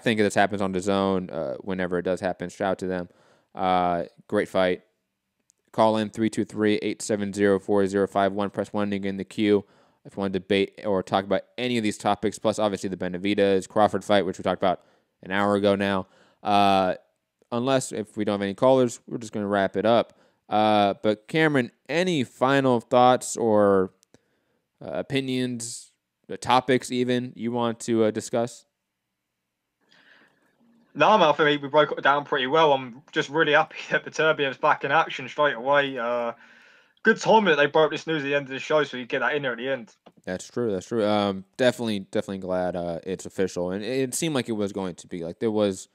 think this happens on DAZN whenever it does happen. Shout out to them. Great fight. Call in 323-870-4051. Press 1 to get in the queue if you want to debate or talk about any of these topics, plus obviously the Benavidez Crawford fight, which we talked about an hour ago now. Unless if we don't have any callers, we're just going to wrap it up. But Cameron, any final thoughts or opinions, topics even you want to discuss? No, man, I think we broke it down pretty well. I'm just really happy that Beterbiev's back in action straight away. Good timing that they broke this news at the end of the show, so you get that in there at the end. That's true. That's true. Definitely glad it's official, and it seemed like it was going to be. Like there was,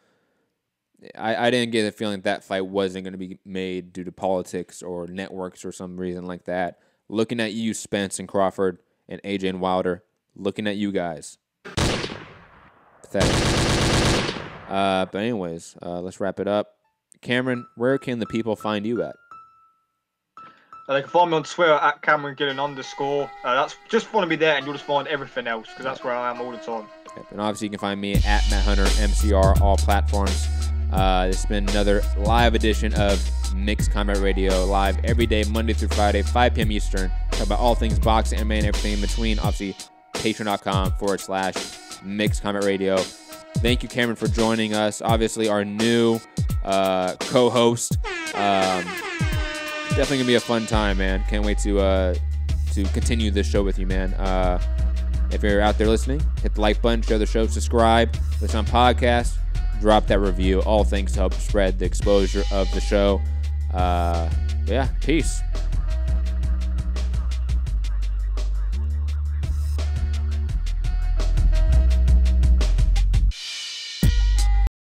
I didn't get the feeling that fight wasn't going to be made due to politics or networks or some reason like that. Looking at you, Spence and Crawford, and AJ and Wilder looking at you guys. Pathetic. But anyways, let's wrap it up. Cameron, where can the people find you at? They can find me on Twitter at CameronGillen_. That's just follow me there, and you'll just find everything else because that's where I am all the time. Yep. And obviously, you can find me at Matt Hunter MCR, all platforms. This has been another live edition of Mixed Combat Radio, live every day, Monday through Friday, 5 p.m. Eastern. Talk about all things boxing, MMA, and everything in between. Obviously, patreon.com/Mixed Combat Radio. Thank you, Cameron, for joining us. Obviously, our new co-host. Definitely gonna be a fun time, man. Can't wait to continue this show with you, man. If you're out there listening, hit the like button, share the show, subscribe, listen on podcast, drop that review. All things to help spread the exposure of the show. Yeah, peace.